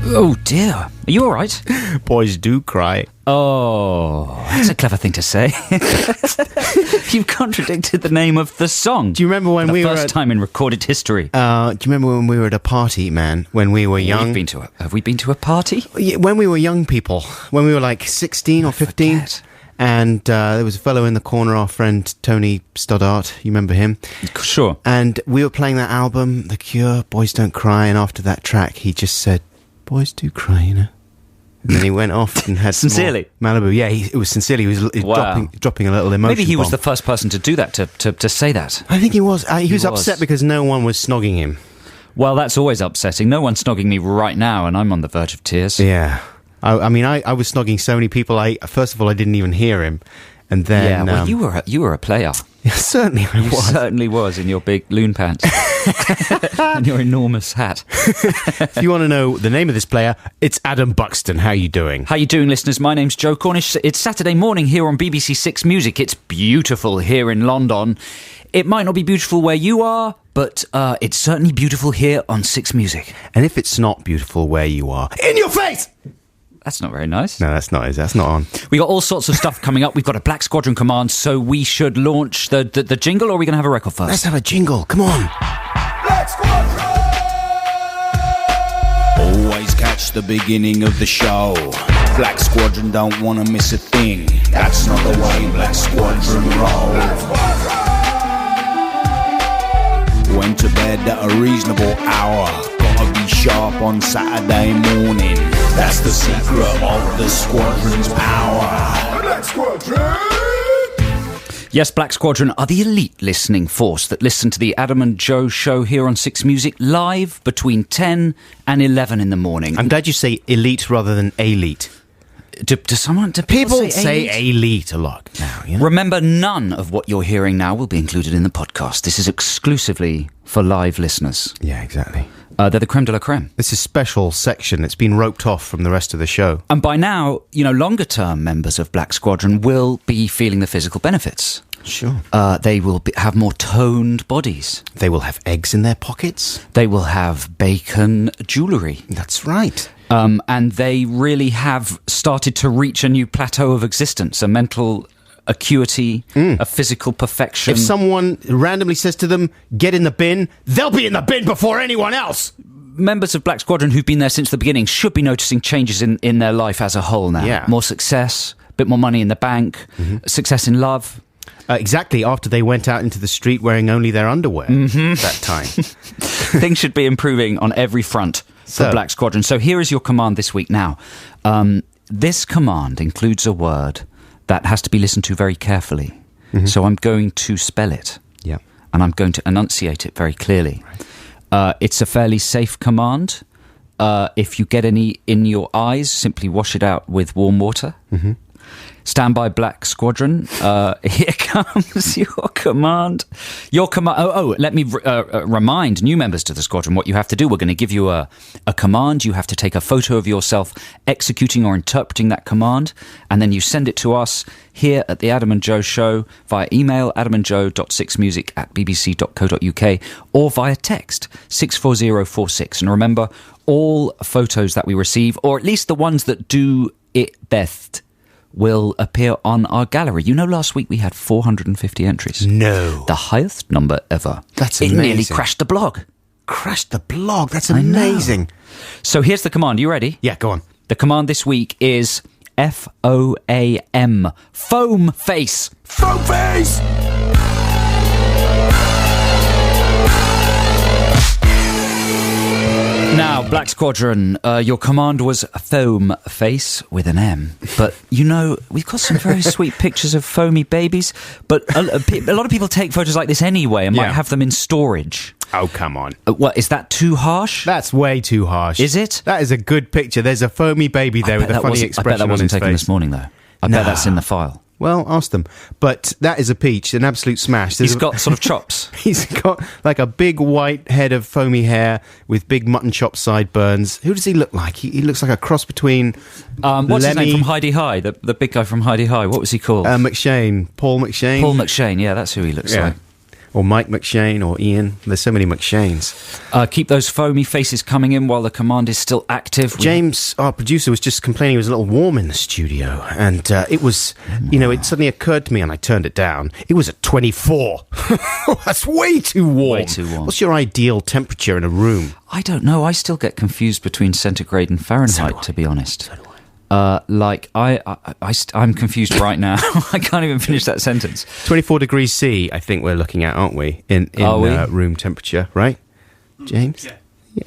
Oh, dear. Are you all right? Boys do cry. Oh, that's a clever thing to say. You've contradicted the name of the song. Do you remember when we were first time in recorded history? Do you remember when we were at a party, man? When we were young? Have we been to a party? Yeah, when we were young people. When we were like 16 or 15. Forget. And there was a fellow in the corner, our friend Tony Stoddart. You remember him? Sure. And we were playing that album, The Cure, Boys Don't Cry. And after that track, he just said, "Boys do cry, you know." And then he went off and had Sincerely? some more Malibu. Yeah, it was sincerely. He was Wow. dropping a little emotion. Maybe he was bomb. the first person to do that, to say that. I think he was. He was was. upset because no one was snogging him. Well, that's always upsetting. No one's snogging me right now, and I'm on the verge of tears. Yeah. I mean, I was snogging so many people. First of all, I didn't even hear him. And then... Yeah, well, you were a player. Yeah, certainly I You was. certainly was, in your big loon pants. And your enormous hat. If you want to know the name of this player, it's Adam Buxton. How you doing? How you doing, listeners? My name's Joe Cornish. It's Saturday morning here on BBC Six Music. It's beautiful here in London. It might not be beautiful where you are, but it's certainly beautiful here on Six Music. And if it's not beautiful where you are, in your face! That's not very nice. No, that's not on. We got all sorts of stuff coming up. We've got a Black Squadron command, so we should launch the jingle, or are we going to have a record first? Let's have a jingle. Come on. Black Squadron! Always catch the beginning of the show. Black Squadron don't want to miss a thing. That's not the way Black Squadron roll. Went to bed at a reasonable hour. Gotta be sharp on Saturday morning. That's the secret of the Squadron's power. Black Squadron! Yes, Black Squadron are the elite listening force that listen to the Adam and Joe show here on Six Music live between 10 and 11 in the morning. I'm glad you say elite rather than elite. Do people say elite a lot now, you know? Remember, none of what you're hearing now will be included in the podcast. This is exclusively for live listeners. Yeah, exactly. They're the creme de la creme. This is a special section that's been roped off from the rest of the show. And by now, longer-term members of Black Squadron will be feeling the physical benefits. Sure. They will have more toned bodies. They will have eggs in their pockets. They will have bacon jewellery. That's right. And they really have started to reach a new plateau of existence, a mental acuity, a physical perfection. If someone randomly says to them, "Get in the bin," they'll be in the bin before anyone else. Members of Black Squadron who've been there since the beginning should be noticing changes in their life as a whole now. Yeah. More success, a bit more money in the bank, success in love. Exactly, after they went out into the street wearing only their underwear that time. Things should be improving on every front for Black Squadron. So here is your command this week now. This command includes a word that has to be listened to very carefully. So I'm going to spell it. Yeah. And I'm going to enunciate it very clearly. Right. It's a fairly safe command. If you get any in your eyes, simply wash it out with warm water. Stand by, Black Squadron. Here comes your command. Your command. Let me remind new members to the squadron what you have to do. We're going to give you a command. You have to take a photo of yourself executing or interpreting that command, and then you send it to us here at the Adam and Joe Show via email, adamandjoe.sixmusic@bbc.co.uk, or via text 64046. And remember, all photos that we receive, or at least the ones that do it best, will appear on our gallery. Last week we had 450 entries. No. The highest number ever. That's It amazing. nearly crashed the blog. Crashed the blog. That's I know. amazing. So here's the command. You ready? Yeah, go on. The command this week is FOAM. Foam face. Foam face! Now, Black Squadron, your command was foam face with an M. But, we've got some very sweet pictures of foamy babies. But a lot of people take photos like this anyway and might have them in storage. Oh, come on. What, is that too harsh? That's way too harsh. Is it? That is a good picture. There's a foamy baby there with a funny expression I bet that wasn't on his taken face. this morning, though. I bet that's in the file. Well, ask them. But that is a peach, an absolute smash. He's got sort of chops. He's got like a big white head of foamy hair with big mutton chop sideburns. Who does he look like? He looks like a cross between what's his name from Heidi High? The big guy from Heidi High. What was he called? McShane. Paul McShane. Paul McShane, yeah, that's who he looks like. Or Mike McShane or Ian. There's so many McShanes. Keep those foamy faces coming in while the command is still active. James, our producer, was just complaining it was a little warm in the studio. And it was, it suddenly occurred to me, and I turned it down, it was at 24. That's way too warm. Way too warm. What's your ideal temperature in a room? I don't know. I still get confused between centigrade and Fahrenheit, to be honest. So do I. I'm confused right now. I can't even finish that sentence. 24 degrees C, I think we're looking at, aren't we? In room temperature, right? James? Yeah.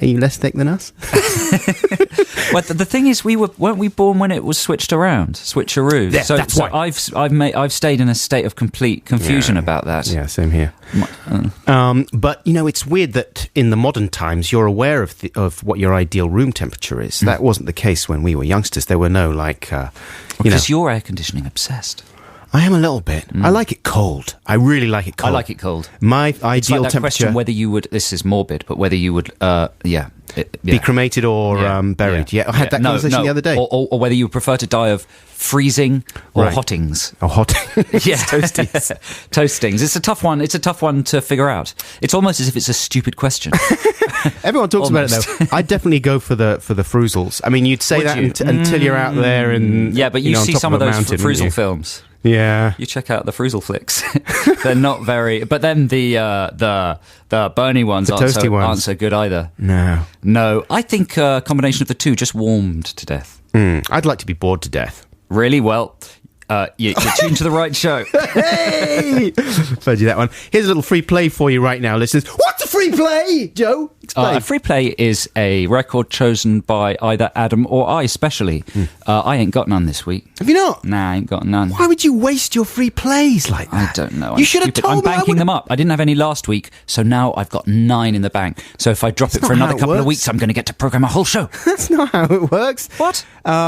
Are you less thick than us? Well, the thing is, weren't we born when it was switched around, switcheroo? Yeah, that's so why. I've stayed in a state of complete confusion about that. Yeah, same here. But it's weird that in the modern times you're aware of what your ideal room temperature is. That wasn't the case when we were youngsters. There were no because you're air conditioning obsessed. I am a little bit. I like it cold. I really like it cold. I like it cold. My It's ideal like that temperature. question whether you would. This is morbid, but whether you would. Be cremated or buried. Yeah, I had that conversation the other day. Or whether you would prefer to die of freezing or Right. hottings. Or hot. Yeah, Toasties. toastings. It's a tough one. It's a tough one to figure out. It's almost as if it's a stupid question. Everyone talks about it though. I'd definitely go for the fruzels. I mean, you'd say Would that you? until you're out there and Yeah, but you on see top some of those mountain, wouldn't Fruzel you? films. Yeah. You check out the Fruzel flicks. They're not very. But then the Bernie ones The aren't toasty ones. so good either. No. I think a combination of the two, just warmed to death. I'd like to be bored to death. Really? Well, you're tuned to the right show. Hey! Told you that one. Here's a little free play for you right now, listeners. What's a free play, Joe? Explain. A free play is a record chosen by either Adam or I, specially. I ain't got none this week. Have you not? Nah, I ain't got none. Why would you waste your free plays like that? I don't know. You should have stupid. told I'm me. banking them up. I didn't have any last week, so now I've got 9 in the bank. So if I drop it not for another how it couple of works. weeks, I'm going to get to program a whole show. That's not how it works. What?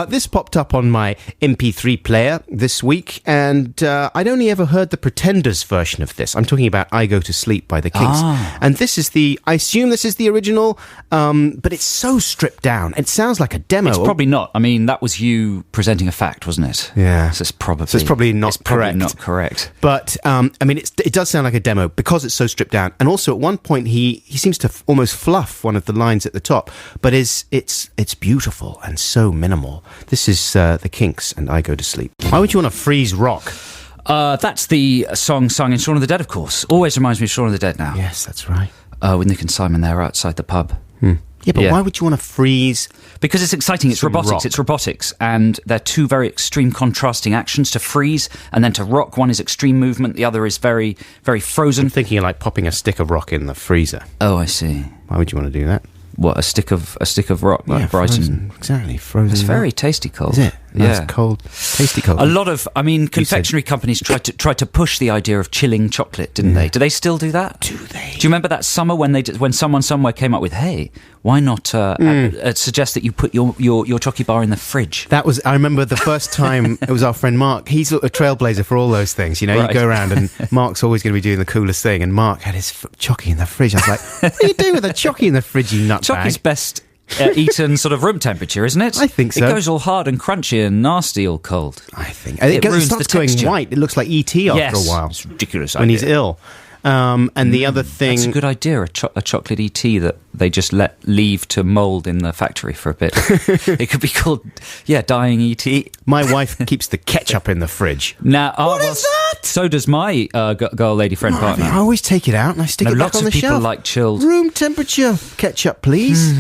This popped up on my MP3 player this week, and I'd only ever heard the Pretenders version of this. I'm talking about I Go to Sleep by the Kinks. And this is I assume this is the original, but it's so stripped down. It sounds like a demo. It's probably not. I mean, that was you presenting a fact, wasn't it? Yeah. So it's probably not correct. Not correct. But, I mean, it does sound like a demo because it's so stripped down. And also, at one point, he seems to almost fluff one of the lines at the top. But it's beautiful and so minimal. This is the Kinks and I Go to Sleep. Why would you want to freeze rock? That's the song sung in Shaun of the Dead, of course. Always reminds me of Shaun of the Dead now. Yes, that's right. With Nick and Simon there outside the pub. Yeah, but why would you want to freeze? Because it's exciting. It's Some robotics. rock. It's robotics, and they're two very extreme, contrasting actions. To freeze and then to rock. One is extreme movement. The other is very, very frozen. I'm thinking of like popping a stick of rock in the freezer. Oh, I see. Why would you want to do that? What, a stick of rock, like Brighton. Frozen. Exactly, frozen. It's very rock. tasty cold. Is it? Nice Yeah. cold, tasty cold. A lot of, confectionery companies tried to push the idea of chilling chocolate, didn't they? Do they still do that? Do they? Do you remember that summer when someone somewhere came up with, hey, why not suggest that you put your chocolate bar in the fridge? I remember the first time, it was our friend Mark. He's a trailblazer for all those things. You know, Right. you go around and Mark's always going to be doing the coolest thing. And Mark had his chocky in the fridge. I was like, what are you doing with a chocky in the fridge, you nutbag? Chocky's best eaten sort of room temperature, isn't it? I think so. It goes all hard and crunchy and nasty all cold. I think. It It ruins starts the going texture. white. It looks like E.T. after Yes. a while. It's ridiculous When he's ill. And the other thing... That's a good idea, a chocolate ET that they just leave to mould in the factory for a bit. It could be called, dying ET. My wife keeps the ketchup in the fridge. Now, What is that? So does my girl, lady friend, partner. I always take it out and I stick No, it back lots on of the people shelf. like chilled. Room temperature ketchup, please.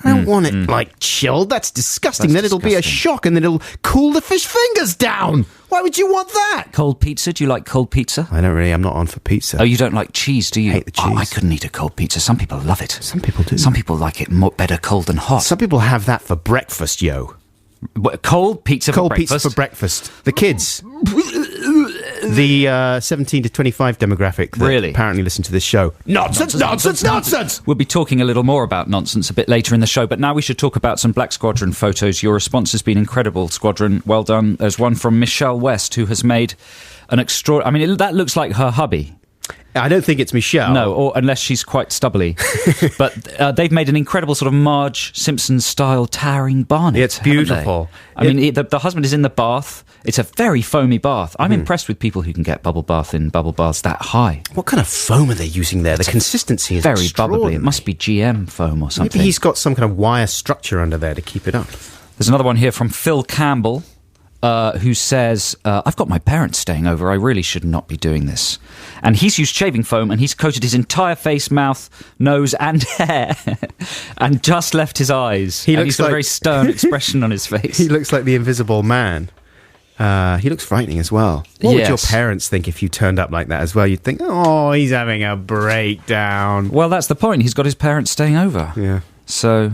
I don't want it like chilled. That's disgusting. That's then it'll be a disgusting. shock and then it'll cool the fish fingers down. Why would you want that? Cold pizza? Do you like cold pizza? I don't really. I'm not on for pizza. Oh, you don't like cheese, do you? Hate the cheese. Oh, I couldn't eat a cold pizza. Some people love it. Some people do. Some people like it better cold than hot. Some people have that for breakfast, yo. Cold pizza Cold for breakfast? pizza for breakfast. The kids. The 17 to 25 demographic that Really? apparently listen to this show. Nonsense! We'll be talking a little more about nonsense a bit later in the show, but now we should talk about some Black Squadron photos. Your response has been incredible, Squadron. Well done. There's one from Michelle West, who has made an that looks like her hubby. I don't think it's Michelle. No, or unless she's quite stubbly. But they've made an incredible sort of Marge Simpson-style towering bonnet. It's beautiful. I mean, the husband is in the bath. It's a very foamy bath. I'm impressed with people who can get bubble baths that high. What kind of foam are they using there? The consistency is very bubbly. It must be GM foam or something. Maybe he's got some kind of wire structure under there to keep it up. There's another one here from Phil Campbell. Who says, I've got my parents staying over, I really should not be doing this. And he's used shaving foam and he's coated his entire face, mouth, nose and hair and just left his eyes. He's got a very stern expression on his face. He looks like the Invisible Man. He looks frightening as well. What would your parents think if you turned up like that as well? You'd think, oh, he's having a breakdown. Well, that's the point. He's got his parents staying over. Yeah. So...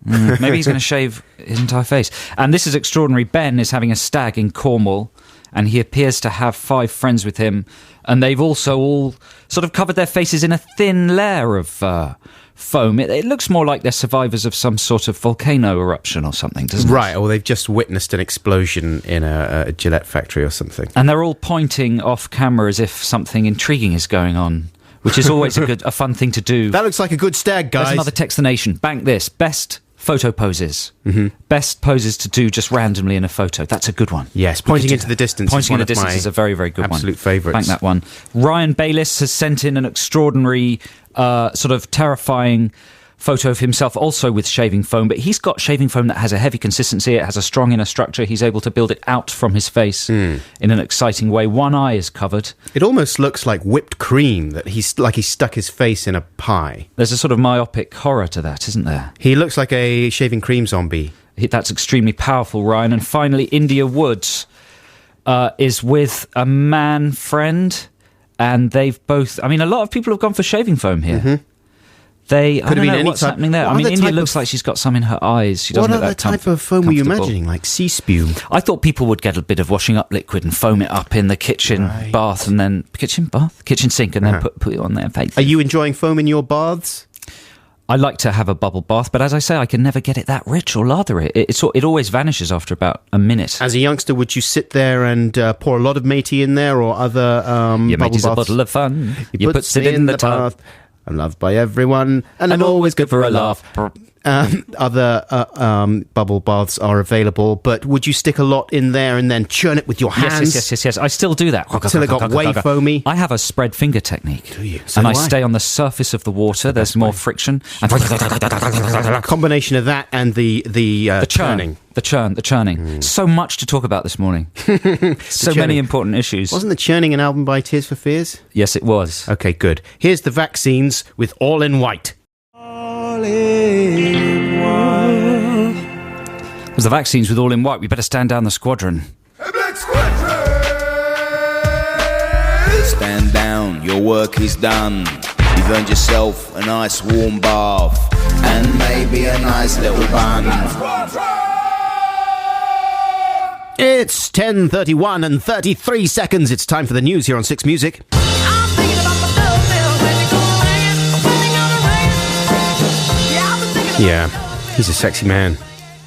maybe he's going to shave his entire face. And this is extraordinary. Ben is having a stag in Cornwall, and he appears to have 5 friends with him, and they've also all sort of covered their faces in a thin layer of foam. It looks more like they're survivors of some sort of volcano eruption or something, doesn't it? Right, or they've just witnessed an explosion in a Gillette factory or something. And they're all pointing off camera as if something intriguing is going on, which is always a fun thing to do. That looks like a good stag, guys. There's another Text the Nation. Bank this. Best photo poses. Best poses to do just randomly in a photo. That's a good one. Yes, pointing into the distance. Pointing in the distance is a very, very good one. Absolute favourites. Bank that one. Ryan Bayliss has sent in an extraordinary, sort of terrifying photo of himself also with shaving foam, but he's got shaving foam that has a heavy consistency. It has a strong inner structure. He's able to build it out from his face in an exciting way. One eye is covered. It almost looks like whipped cream, that he stuck his face in a pie. There's a sort of myopic horror to that, isn't there? He looks like a shaving cream zombie. That's extremely powerful, Ryan. And finally, India Woods is with a man friend, and they've both... I mean, a lot of people have gone for shaving foam here. I don't know what's happening there. I mean, India looks like she's got some in her eyes. She doesn't what other type of foam were you imagining? Like sea spume? I thought people would get a bit of washing up liquid and foam it up in the kitchen bath and then... Kitchen sink and then put it on their face. Are you enjoying foam in your baths? I like to have a bubble bath, but as I say, I can never get it that rich or lather it. It always vanishes after about a minute. As a youngster, would you sit there and pour a lot of matey in there or other Your bubble matey's baths? a bottle of fun. You puts it in the tub. I'm loved by everyone, and I'm always good for a laugh. Other bubble baths are available, but would you stick a lot in there and then churn it with your hands? Yes. I still do that. Until it got way foamy? I have a spread finger technique. Do you? So and do I stay on the surface of the water. There's more friction. A combination of that and the churning. The churning. So much to talk about this morning. So many important issues. Wasn't the churning an album by Tears for Fears? Yes, it was. Okay, good. Here's the Vaccines with All in White. All in white. It was the Vaccines with All in White. We better stand down the Squadron. A black squadron! Stand down, your work is done. You've earned yourself a nice warm bath and maybe a nice little bun. It's 10:31 and 33 seconds. It's time for the news here on Six Music. Yeah, he's a sexy man.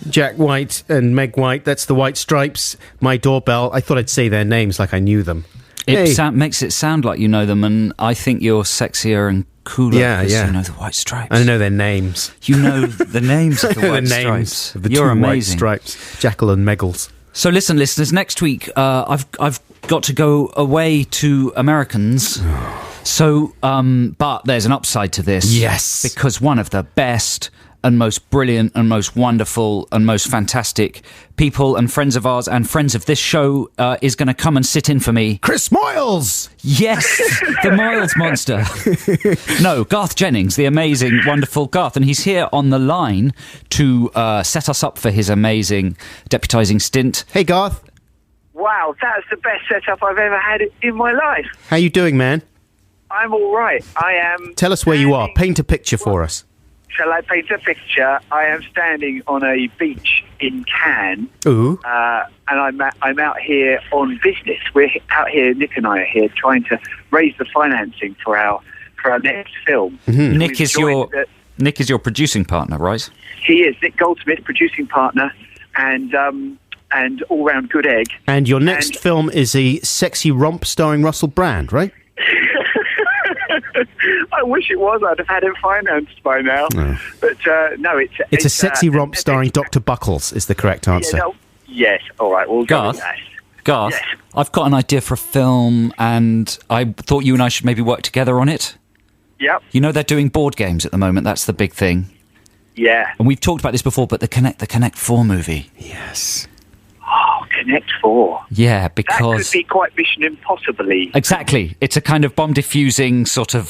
Jack White and Meg White, that's the White Stripes. My Doorbell, I thought I'd say their names like I knew them. It makes it sound like you know them, and I think you're sexier and cooler because you know the White Stripes. I know their names. You know the names of the White Stripes. Of the You're two amazing. White Stripes, Jackal and Meggles. So listen, listeners, next week I've got to go away to Americans. So, but there's an upside to this. Yes. Because one of the best and most brilliant and most wonderful and most fantastic people and friends of ours and friends of this show is going to come and sit in for me. Chris Moyles! Yes, the Miles monster. No, Garth Jennings, the amazing, wonderful Garth. And he's here on the line to set us up for his amazing deputising stint. Hey, Garth. Wow, that's the best setup I've ever had in my life. How you doing, man? I'm all right. I am... Tell us where you are. Paint a picture for us. Shall I paint a picture? I am standing on a beach in Cannes. Ooh. And I'm out here on business. We're out here, Nick and I are here, trying to raise the financing for our next film. Mm-hmm. Nick is your producing partner, right? He is. Nick Goldsmith, producing partner, and all-round good egg. And your next film is a sexy romp starring Russell Brand, right? wish it was. I'd have had it financed by now. No. But no, It's a sexy romp starring Dr. Buckles is the correct answer. Yes, all right, we'll go with that. Garth, Yes. I've got an idea for a film, and I thought you and I should maybe work together on it. Yep, You know they're doing board games at the moment. That's the big thing. yeah. And we've talked about this before, but the Connect 4 movie. Yes. Oh, Connect 4. Yeah, That because... could be quite Mission Impossible-y. Exactly. It's a kind of bomb diffusing, sort of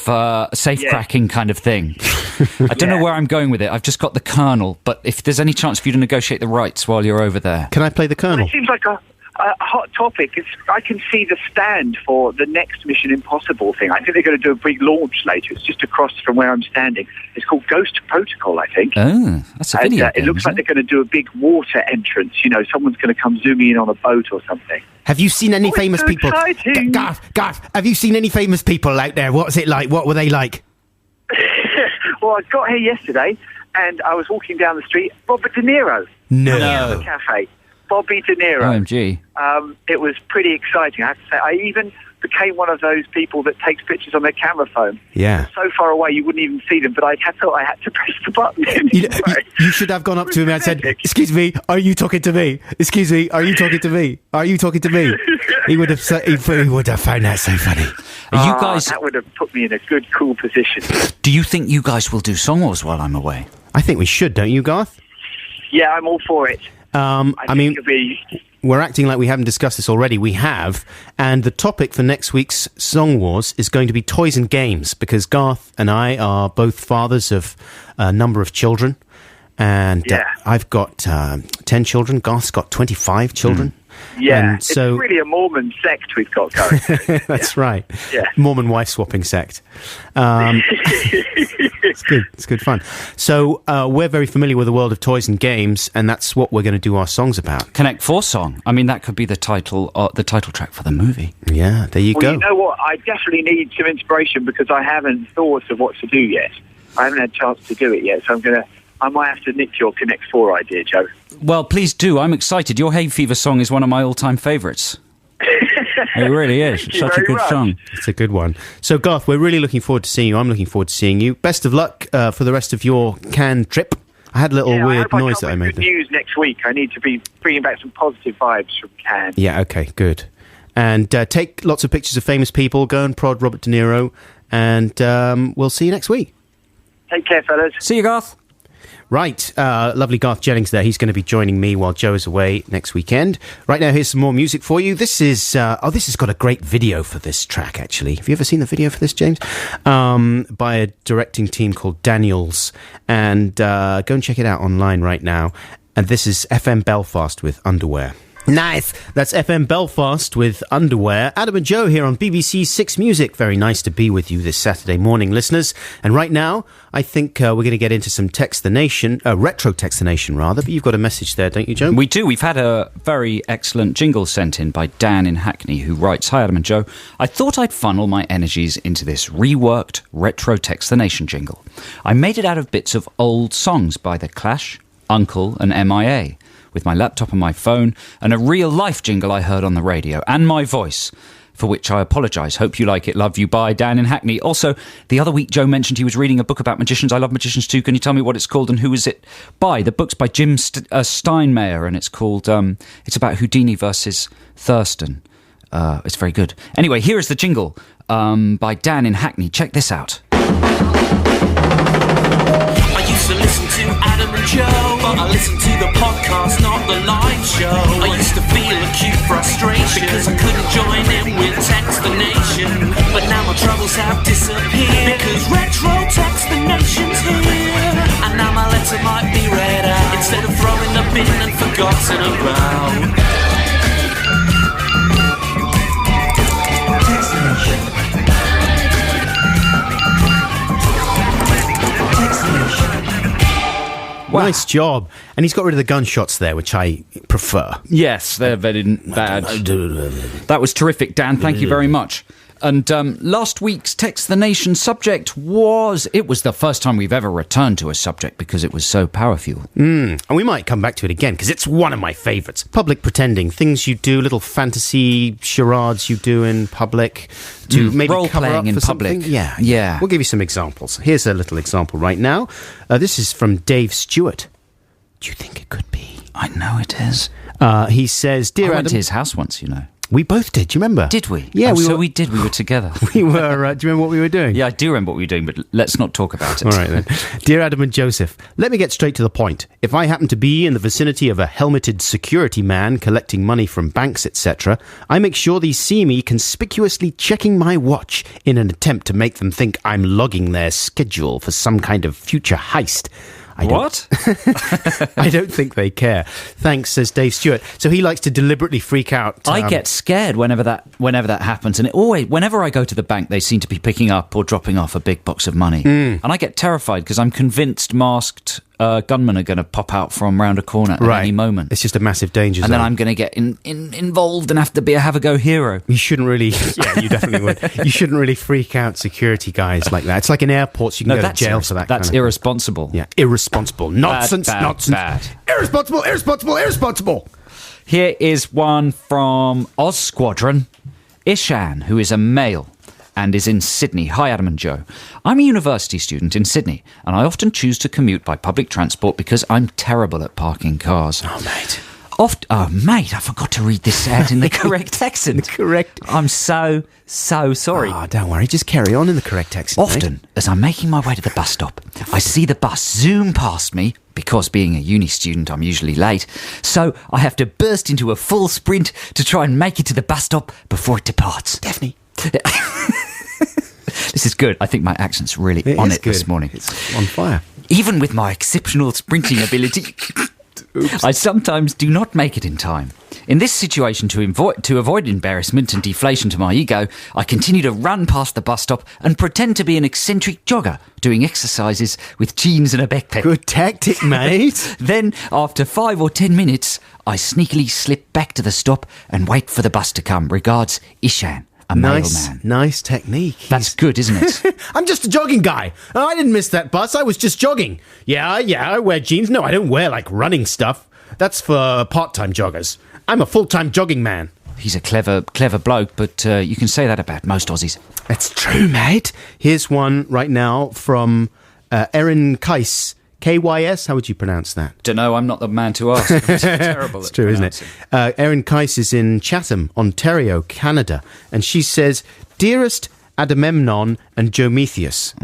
safe-cracking kind of thing. I don't know where I'm going with it. I've just got the Colonel, but if there's any chance for you to negotiate the rights while you're over there... Can I play the Colonel? It seems like a hot topic. I can see the stand for the next Mission Impossible thing. I think they're going to do a big launch later. It's just across from where I'm standing. It's called Ghost Protocol, I think. Oh, that's a And, video it game, looks isn't like they're going to do a big water entrance. You know, someone's going to come zooming in on a boat or something. Have you seen any it's famous so people? exciting. Garth, have you seen any famous people out there? What's it like? What were they like? Well, I got here yesterday, and I was walking down the street. Robert De Niro. No. The cafe. Bobby De Niro. OMG. It was pretty exciting, I have to say. I even became one of those people that takes pictures on their camera phone. Yeah. So far away you wouldn't even see them, but I thought I had to press the button. You should have gone up to him and said, "Excuse me, are you talking to me? Excuse me, are you talking to me? Are you talking to me?" He would have found that so funny. Are you guys... That would have put me in a good, cool position. Do you think you guys will do Song Wars while I'm away? I think we should, don't you, Garth? Yeah, I'm all for it. I mean, it'll be... we're acting like we haven't discussed this already. We have. And the topic for next week's Song Wars is going to be toys and games, because Garth and I are both fathers of a number of children. And I've got 10 children. Garth's got 25 children. Yeah, and so, it's really a Mormon sect we've got going. That's right. Yeah. Mormon wife-swapping sect. It's good. It's good fun. So we're very familiar with the world of toys and games, and that's what we're going to do our songs about. Connect 4 song. I mean, that could be the title track for the movie. Yeah, there you go. You know what? I definitely need some inspiration because I haven't thought of what to do yet. I haven't had a chance to do it yet, so I might have to nick your Connect 4 idea, Joe. Well, please do. I'm excited. Your Hay Fever song is one of my all-time favourites. It really is. It's such a good song. It's a good one. So, Garth, we're really looking forward to seeing you. I'm looking forward to seeing you. Best of luck for the rest of your Cannes trip. I had a little weird noise that I made. Good news next week. I need to be bringing back some positive vibes from Cannes. Yeah, okay, good. And take lots of pictures of famous people. Go and prod Robert De Niro. And we'll see you next week. Take care, fellas. See you, Garth. Right, lovely Garth Jennings there. He's going to be joining me while Joe is away next weekend. Right now, here's some more music for you. This is, this has got a great video for this track, actually. Have you ever seen the video for this, James? By a directing team called Daniels. And go and check it out online right now. And this is FM Belfast with Underwear. Nice. That's FM Belfast with Underwear. Adam and Joe here on BBC Six Music. Very nice to be with you this Saturday morning, listeners. And right now, I think we're going to get into some Text the Nation, retro Text the Nation, rather. But you've got a message there, don't you, Joe? We do. We've had a very excellent jingle sent in by Dan in Hackney, who writes, "Hi, Adam and Joe. I thought I'd funnel my energies into this reworked retro Text the Nation jingle. I made it out of bits of old songs by The Clash, Uncle and MIA. With my laptop and my phone, and a real-life jingle I heard on the radio, and my voice, for which I apologise. Hope you like it. Love you. Bye, Dan in Hackney." Also, the other week, Joe mentioned he was reading a book about magicians. I love magicians too. Can you tell me what it's called and who is it by? The book's by Jim Steinmeier, and it's called, it's about Houdini versus Thurston. It's very good. Anyway, here is the jingle by Dan in Hackney. Check this out. I used to listen to Adam and Joe, but I listened to the podcast, not the live show. I used to feel acute frustration because I couldn't join in with Text the Nation. But now my troubles have disappeared because retro Text the Nation's here. And now my letter might be read out instead of throwing the bin and forgotten about. Text the Nation. Wow. Nice job. And he's got rid of the gunshots there, which I prefer. Yes, they're very bad. That was terrific, Dan. Thank you very much. And last week's Text the Nation subject was the first time we've ever returned to a subject because it was so powerful. And we might come back to it again because it's one of my favourites. Public pretending, things you do, little fantasy charades you do in public to maybe role cover playing up in for public. something. Yeah. Yeah. We'll give you some examples. Here's a little example right now. This is from Dave Stewart. Do you think it could be? I know it is. He says, "Dear I Adam," went to his house once, you know. we both did. Do you remember? Did we? Yeah, we did. We were together. We were. Do you remember what we were doing? Yeah, I do remember what we were doing, but let's not talk about it. All right, then. Dear Adam and Joseph, let me get straight to the point. If I happen to be in the vicinity of a helmeted security man collecting money from banks, etc., I make sure they see me conspicuously checking my watch in an attempt to make them think I'm logging their schedule for some kind of future heist. What? I don't think they care. Thanks, says Dave Stewart. So he likes to deliberately freak out. I get scared whenever that happens, and whenever I go to the bank, they seem to be picking up or dropping off a big box of money, and I get terrified because I'm convinced masked gunmen are going to pop out from round a corner at any moment. It's just a massive danger zone. And then I'm going to get involved and have to be a have-a-go hero. You shouldn't really... Yeah, you definitely would. You shouldn't really freak out security guys like that. It's like in airports, you can go to jail for that. That's irresponsible. Yeah, irresponsible. Nonsense, nonsense. Bad. Irresponsible. Here is one from Oz Squadron. Ishan, who is a male and is in Sydney. Hi, Adam and Joe. I'm a university student in Sydney, and I often choose to commute by public transport because I'm terrible at parking cars. Oh, mate. Mate, I forgot to read this out in the correct accent. Correct. I'm so sorry. Oh, don't worry. Just carry on in the correct accent. Often, as I'm making my way to the bus stop, I see the bus zoom past me. Because being a uni student, I'm usually late. So I have to burst into a full sprint to try and make it to the bus stop before it departs. Daphne. This is good. I think my accent's really on it this morning. It's on fire. Even with my exceptional sprinting ability, I sometimes do not make it in time. In this situation, to avoid embarrassment and deflation to my ego, I continue to run past the bus stop and pretend to be an eccentric jogger doing exercises with jeans and a backpack. Good tactic, mate. Then, after 5 or 10 minutes, I sneakily slip back to the stop and wait for the bus to come. Regards, Ishan. A mailman. Nice technique. That's good, isn't it? I'm just a jogging guy. I didn't miss that bus. I was just jogging. Yeah, I wear jeans. No, I don't wear, running stuff. That's for part-time joggers. I'm a full-time jogging man. He's a clever bloke, but you can say that about most Aussies. That's true, mate. Here's one right now from Erin Kais. KYS, how would you pronounce that? Dunno, I'm not the man to ask. It's terrible. It's true, isn't it? Erin Kais is in Chatham, Ontario, Canada, and she says, "Dearest Agamemnon and Jometheus,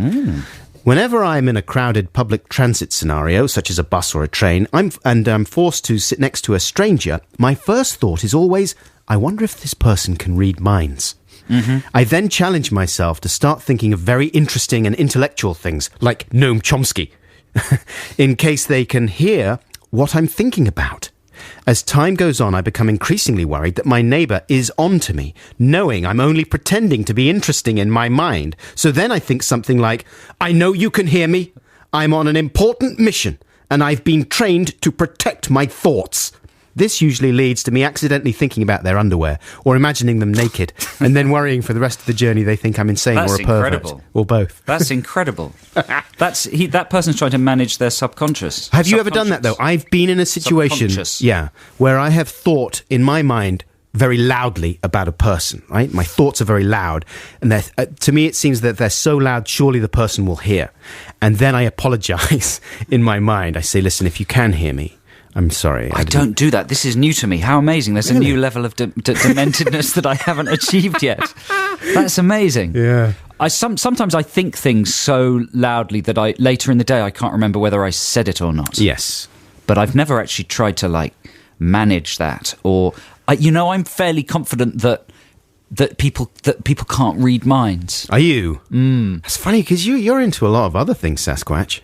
whenever I'm in a crowded public transit scenario, such as a bus or a train, I'm forced to sit next to a stranger, my first thought is always, I wonder if this person can read minds." Mm-hmm. I then challenge myself to start thinking of very interesting and intellectual things, like Noam Chomsky, in case they can hear what I'm thinking about. As time goes on, I become increasingly worried that my neighbour is on to me, knowing I'm only pretending to be interesting in my mind. So then I think something like, I know you can hear me. I'm on an important mission, and I've been trained to protect my thoughts. This usually leads to me accidentally thinking about their underwear or imagining them naked and then worrying for the rest of the journey they think I'm insane or a pervert. Or both. That's incredible. That person's trying to manage their subconscious. Have you ever done that, though? I've been in a situation, where I have thought in my mind very loudly about a person, right? My thoughts are very loud. And to me, it seems that they're so loud, surely the person will hear. And then I apologise in my mind. I say, listen, if you can hear me, I'm sorry. I don't do that. This is new to me. How amazing. There's a new level of dementedness that I haven't achieved yet. That's amazing. Yeah. Sometimes I think things so loudly that later in the day I can't remember whether I said it or not. Yes. But I've never actually tried to manage that. Or I'm fairly confident that people can't read minds. Are you? That's funny because you're into a lot of other things, Sasquatch.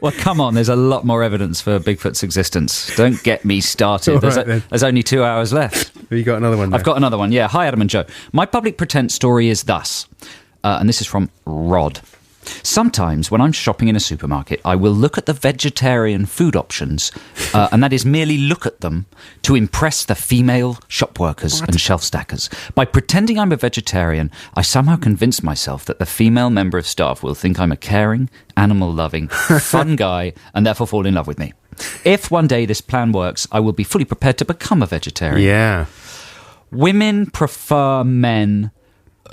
Well, come on, there's a lot more evidence for Bigfoot's existence. Don't get me started. There's only 2 hours left. Have you got another one there? I've got another one, yeah. Hi, Adam and Joe. My public pretense story is thus, and this is from Rod. Sometimes when I'm shopping in a supermarket, I will look at the vegetarian food options, and that is merely look at them to impress the female shop workers and shelf stackers. By pretending I'm a vegetarian, I somehow convince myself that the female member of staff will think I'm a caring, animal-loving, fun guy, and therefore fall in love with me. If one day this plan works, I will be fully prepared to become a vegetarian. Yeah. Women prefer men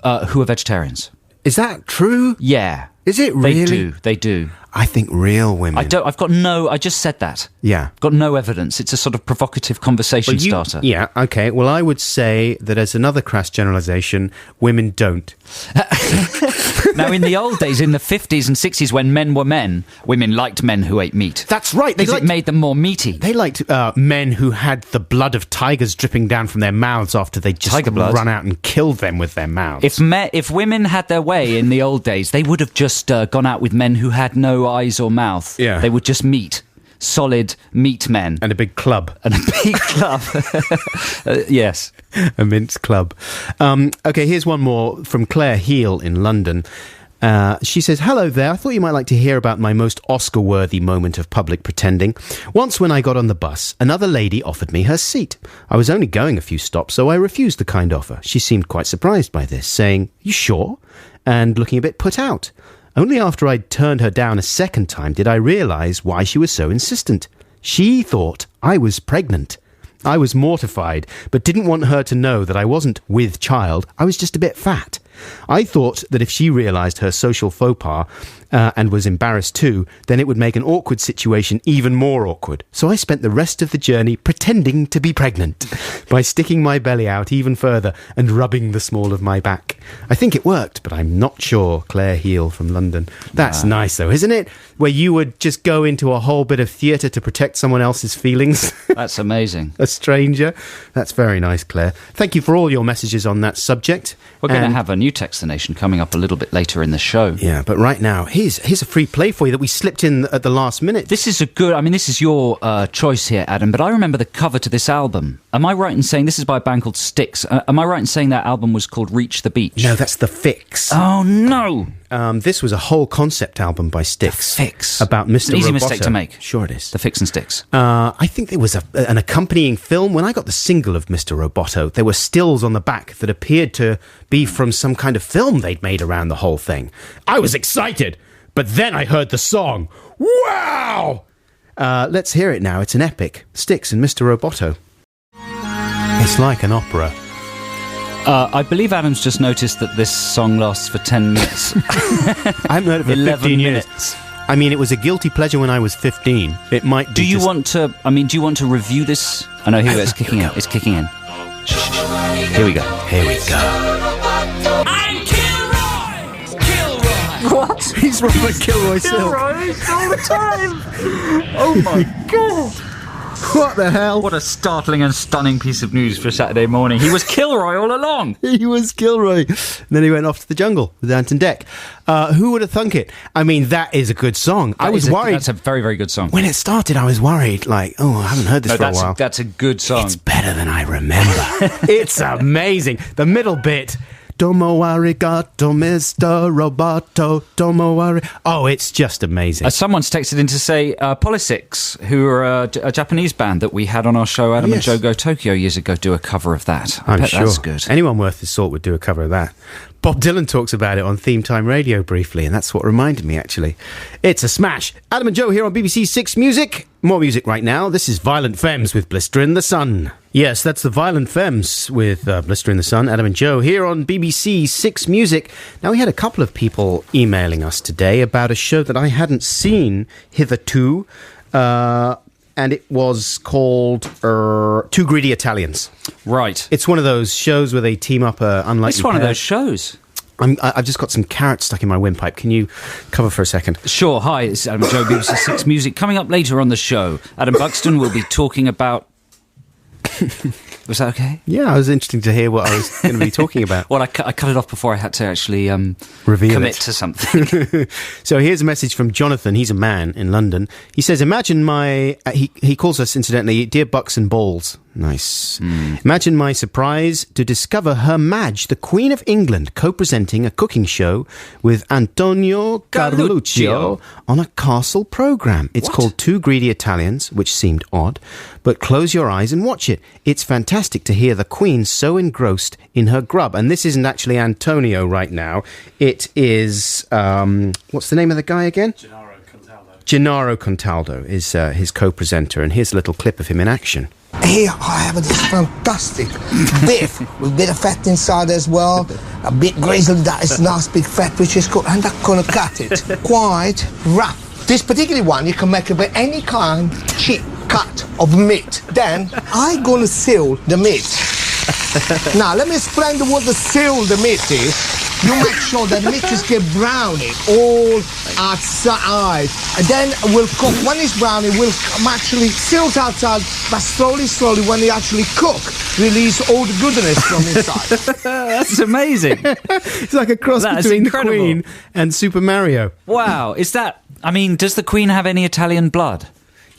who are vegetarians. Is that true? Yeah. Is it really? They do. I think real women. I just said that. Yeah. Got no evidence. It's a sort of provocative conversation starter. Yeah, okay. Well, I would say that as another crass generalisation, women don't. Now, in the old days, in the 50s and 60s, when men were men, women liked men who ate meat. That's right. Because it made them more meaty. They liked men who had the blood of tigers dripping down from their mouths after they just run out and killed them with their mouths. If women had their way in the old days, they would have just gone out with men who had no eyes or mouth. Yeah. They would just meet. Solid meat men. And a big club. Yes. A mince club. Okay, here's one more from Claire Heel in London. She says, hello there. I thought you might like to hear about my most Oscar-worthy moment of public pretending. Once when I got on the bus, another lady offered me her seat. I was only going a few stops, so I refused the kind offer. She seemed quite surprised by this, saying, you sure? And looking a bit put out. Only after I'd turned her down a second time did I realise why she was so insistent. She thought I was pregnant. I was mortified, but didn't want her to know that I wasn't with child. I was just a bit fat. I thought that if she realised her social faux pas and was embarrassed too, then it would make an awkward situation even more awkward. So I spent the rest of the journey pretending to be pregnant by sticking my belly out even further and rubbing the small of my back. I think it worked, but I'm not sure. Claire Heel from London. That's nice though, isn't it? Where you would just go into a whole bit of theatre to protect someone else's feelings. That's amazing. A stranger. That's very nice, Claire. Thank you for all your messages on that subject. We're going to have a new Text the Nation coming up a little bit later in the show. Yeah, but right now, here's a free play for you that we slipped in at the last minute. This is this is your choice here, Adam, but I remember the cover to this album. Am I right in saying this is by a band called Styx? Am I right in saying that album was called Reach the Beach? No, that's The Fix. Oh, no! This was a whole concept album by Styx. The Fix. About Mr. An easy Roboto. mistake to make. Sure it is. The Fix and Styx. I think there was an accompanying film. When I got the single of Mr. Roboto, there were stills on the back that appeared to be from some kind of film they'd made around the whole thing. I was excited, but then I heard the song. Wow! Let's hear it now. It's an epic. Styx and Mr. Roboto. It's like an opera. I believe Adam's just noticed that this song lasts for 10 minutes. I haven't heard it for 15 minutes. I mean, it was a guilty pleasure when I was 15. It might be. Do you want to review this? I know, here it's kicking in. It's kicking in. Here we go. Here we go. I'm Kilroy! Kilroy! What? He's Robert Kilroy still. Kilroy all the time. Oh my God. What the hell? What a startling and stunning piece of news for Saturday morning. He was Kilroy all along. He was Kilroy. And then he went off to the jungle with Ant and Dec. Who would have thunk it? I mean, that is a good song. I was worried. That's a very, very good song. When it started, I was worried. Like, oh, I haven't heard this for a while. That's a good song. It's better than I remember. It's amazing. The middle bit. Domo arigato, Mr. Roboto. Domo arigato. Oh, it's just amazing. Someone's texted in to say Polysix, who are a Japanese band that we had on our show, Adam and Joe Go Tokyo, years ago, do a cover of that. I bet sure that's good. Anyone worth his salt would do a cover of that. Bob Dylan talks about it on Theme Time Radio briefly, and that's what reminded me, actually. It's a smash. Adam and Joe here on BBC Six Music. More music right now. This is Violent Femmes with Blister in the Sun. Yes, that's the Violent Femmes with Blister in the Sun. Adam and Joe here on BBC Six Music. Now, we had a couple of people emailing us today about a show that I hadn't seen hitherto, and it was called Two Greedy Italians. Right. It's one of those shows where they team up unlikely It's one of pairs. those shows. I've just got some carrots stuck in my windpipe. Can you cover for a second? Sure. Hi, it's Adam and Joe, BBC Six Music. Coming up later on the show, Adam Buxton will be talking about... Was that okay? Yeah, it was interesting to hear what I was going to be talking about. Well, I cut it off before I had to actually Reveal commit it. to something. So here's a message from Jonathan. He's a man in London. He says, imagine my... he calls us, incidentally, Dear Bucks and Balls. Nice. Imagine my surprise to discover Her Madge, the Queen of England, co-presenting a cooking show with Antonio Carluccio on a castle programme. It's called Two Greedy Italians, which seemed odd, but close your eyes and watch it. It's fantastic to hear the Queen so engrossed in her grub. And this isn't actually Antonio right now. It is... what's the name of the guy again? Gennaro Contaldo is his co-presenter, and here's a little clip of him in action. Here I have this fantastic beef with a bit of fat inside as well, a bit grizzled, that is nice big fat which is cooked, and I'm gonna cut it quite rough. This particular one you can make it with any kind cheap cut of meat. Then I'm gonna seal the meat. Now let me explain what the seal the meat is. You make sure that meat is get browny all outside, and then we'll cook. When it's browny, we'll actually silt outside, but slowly, when it actually cook, release all the goodness from inside. That's amazing. It's like a cross That is between the incredible. Queen and Super Mario. Wow. Is that... I mean, does the Queen have any Italian blood?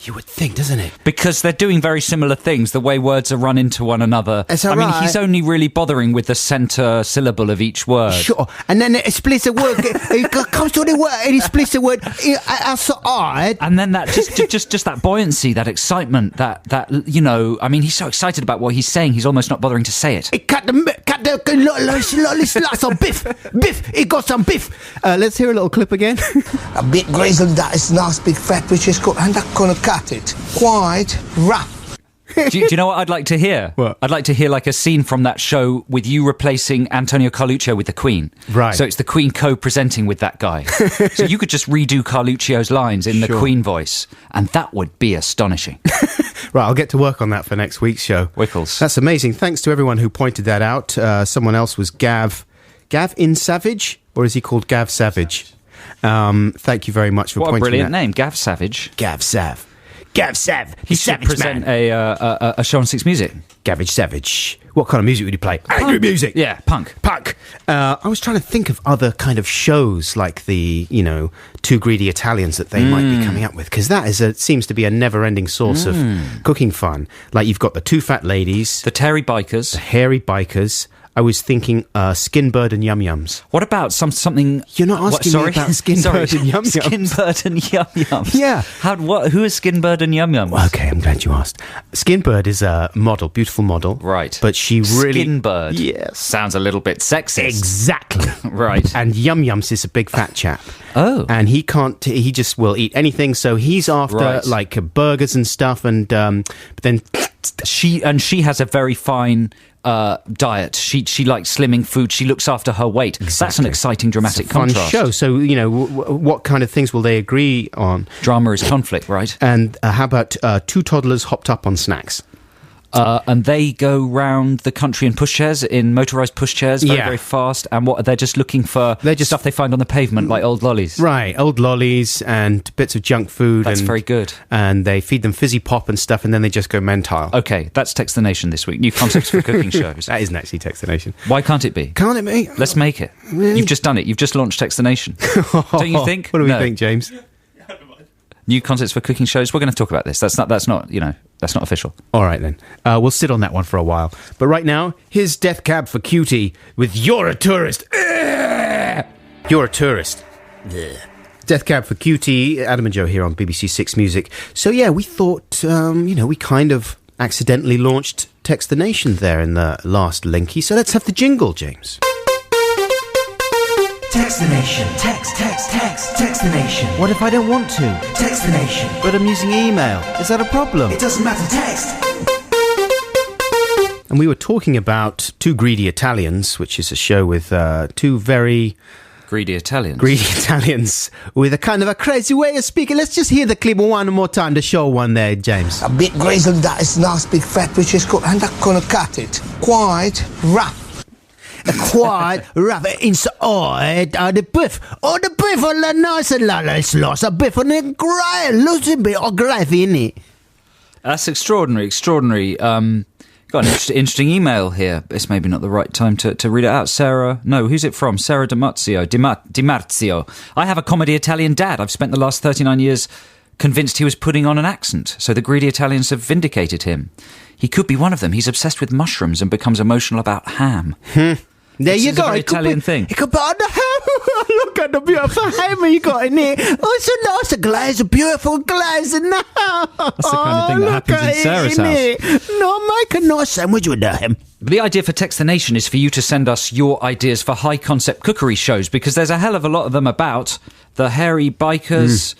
You would think, doesn't it? Because they're doing very similar things, the way words are run into one another. Is that I mean, right? he's only really bothering with the centre syllable of each word. Sure. And then it splits the word. It comes to the word and it splits the word outside. And then that just that buoyancy, that excitement, that you know, I mean, he's so excited about what he's saying, he's almost not bothering to say it. It cut the little slice of biff. It got some biff. Let's hear a little clip again. A bit grizzled, that is nice big fat which is cooked, and I'm gonna cut it quite rough. Do you know what I'd like to hear? What? I'd like to hear like a scene from that show with you replacing Antonio Carluccio with the Queen. Right. So it's the Queen co-presenting with that guy. So you could just redo Carluccio's lines in the Sure. Queen voice, and that would be astonishing. Right, I'll get to work on that for next week's show. Wickles. That's amazing. Thanks to everyone who pointed that out. Someone else was Gav in Savage, or is he called Gav Savage? Thank you very much for What a pointing brilliant that. name, Gav Savage. Gav Sav. He should present a show on Six Music. Gavage Savage. What kind of music would he play? Angry music. Yeah, punk. I was trying to think of other kind of shows like the, Two Greedy Italians that they might be coming up with, because that seems to be a never-ending source of cooking fun. Like you've got the Two Fat Ladies, The Terry Bikers. the Hairy Bikers. I was thinking Skinbird and Yum Yums. What about something? You're not asking me about Skinbird and Yum Yums. Skinbird and Yum Yums. Yeah. Who is Skinbird and Yum Yums? Okay, I'm glad you asked. Skinbird is a model, beautiful model. Right. But she really... Skinbird. Yes. Sounds a little bit sexist. Exactly. Right. And Yum Yums is a big fat chap. Oh. And he just will eat anything, so he's after Right. like burgers and stuff, and but then... She has a very fine diet. She likes slimming food. She looks after her weight. Exactly. That's an exciting dramatic It's a fun contrast. show. So, what kind of things will they agree on? Drama is conflict, right? And how about two toddlers hopped up on snacks? And they go round the country in pushchairs, in motorised pushchairs, very, Yeah. very fast. And they're just looking for stuff they find on the pavement, like old lollies. Right, old lollies and bits of junk food. That's very good. And they feed them fizzy pop and stuff, and then they just go mental. Okay, that's Text the Nation this week. New concepts for cooking shows. That isn't actually Text the Nation. Why can't it be? Can't it be? Let's make it. Really? You've just done it. You've just launched Text the Nation. Don't you think? What do we No. think, James? New concepts for cooking shows. We're going to talk about this. That's not official. All right, then. We'll sit on that one for a while. But right now, here's Death Cab for Cutie with You're a Tourist. You're a Tourist. Death Cab for Cutie, Adam and Joe here on BBC Six Music. So, yeah, we thought, we kind of accidentally launched Text the Nation there in the last linky. So let's have the jingle, James. Text the Nation. Text the Nation. What if I don't want to? Text the Nation. But I'm using email. Is that a problem? It doesn't matter, text. And we were talking about Two Greedy Italians, which is a show with two very Greedy Italians. greedy Italians with a kind of a crazy way of speaking. Let's just hear the clip one more time, the show one there, James. A bit grizzled, that is nice big fat which is cooked, and I'm gonna cut it quite rough. Quite rough inside the beef. Oh, the beef on the nice and slice of beef on the little bit of gravy in it. That's extraordinary. Got an interesting email here. It's maybe not the right time to read it out. Sarah, no, who's it from? Sarah Dimarzio. I have a comedy Italian dad. I've spent the last 39 years convinced he was putting on an accent, so the greedy Italians have vindicated him. He could be one of them. He's obsessed with mushrooms and becomes emotional about ham. There you go. It's an Italian thing. It could be on the ham. Look at the beautiful ham you got in here. Oh, it's a nice glaze, a beautiful glaze in the ham. That's the kind of thing that happens in Sarah's house. No, make a nice sandwich with the ham. The idea for Text the Nation is for you to send us your ideas for high-concept cookery shows, because there's a hell of a lot of them about the hairy bikers...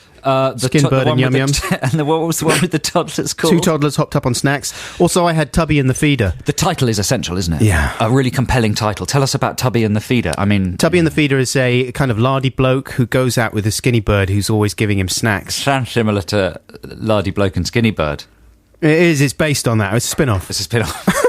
Skin Bird and Yum Yums. And what was the one with the toddlers called? 2 toddlers hopped up on snacks. Also, I had Tubby and the Feeder. The title is essential, isn't it? Yeah. A really compelling title. Tell us about Tubby and the Feeder. I mean... Tubby and the Feeder is a kind of lardy bloke who goes out with a skinny bird who's always giving him snacks. Sounds similar to Lardy Bloke and Skinny Bird. It is. It's based on that. It's a spin-off. It's a spin-off.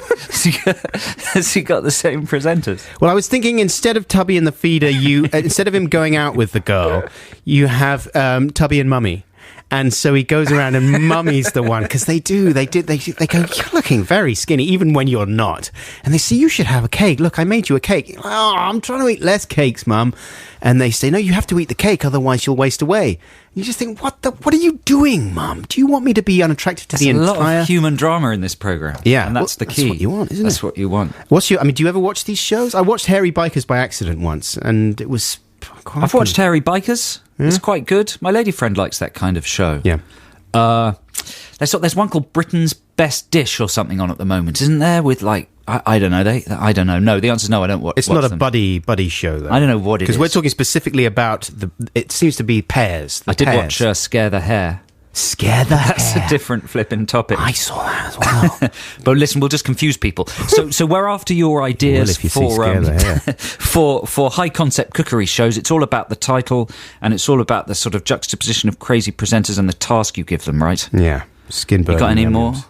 Has he got the same presenters? Well, I was thinking instead of Tubby and the Feeder, you instead of him going out with the girl, you have Tubby and Mummy. And so he goes around and Mummy's the one, because they go, you're looking very skinny, even when you're not. And they say, you should have a cake. Look, I made you a cake. Oh, I'm trying to eat less cakes, Mum. And they say, no, you have to eat the cake, otherwise you'll waste away. You just think, what are you doing, Mum? Do you want me to be unattractive to the entire... There's a lot of human drama in this programme. Yeah. And that's the key. That's what you want, isn't it? That's what you want. Do you ever watch these shows? I watched Hairy Bikers by accident once, and it was... I've watched Hairy Bikers. Yeah. It's quite good. My lady friend likes that kind of show. Yeah. There's one called Britain's Best Dish or something on at the moment, isn't there? With like I don't know. I don't know. No, the answer is no. I don't watch. It's not a buddy show though. I don't know what it is, because we're talking specifically about it seems to be pairs. I did watch Scare the Hair. Scare the That's hair. a different flipping topic. I saw that as well. But listen, we'll just confuse people. So we're after your ideas for high concept cookery shows. It's all about the title, and it's all about the sort of juxtaposition of crazy presenters and the task you give them, right? Yeah. Skin Bird. You got and any Yum more? Yums.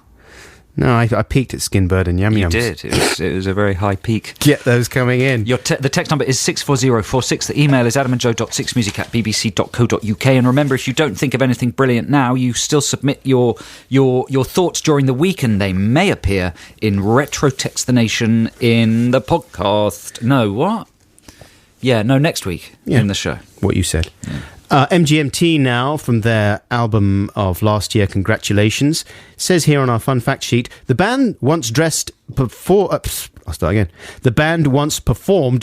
No, I peaked at Skin Bird and Yum Yums. You did. It was a very high peak. Get those coming in. The text number is 64046. The email is adamandjoe.6music@bbc.co.uk. And remember, if you don't think of anything brilliant now, you still submit your thoughts during the week, and they may appear in Retro Text the Nation in the podcast. No, what? Yeah, no, next week in the show. What you said. Yeah. MGMT now, from their album of last year, Congratulations, says here on our fun fact sheet, the band once performed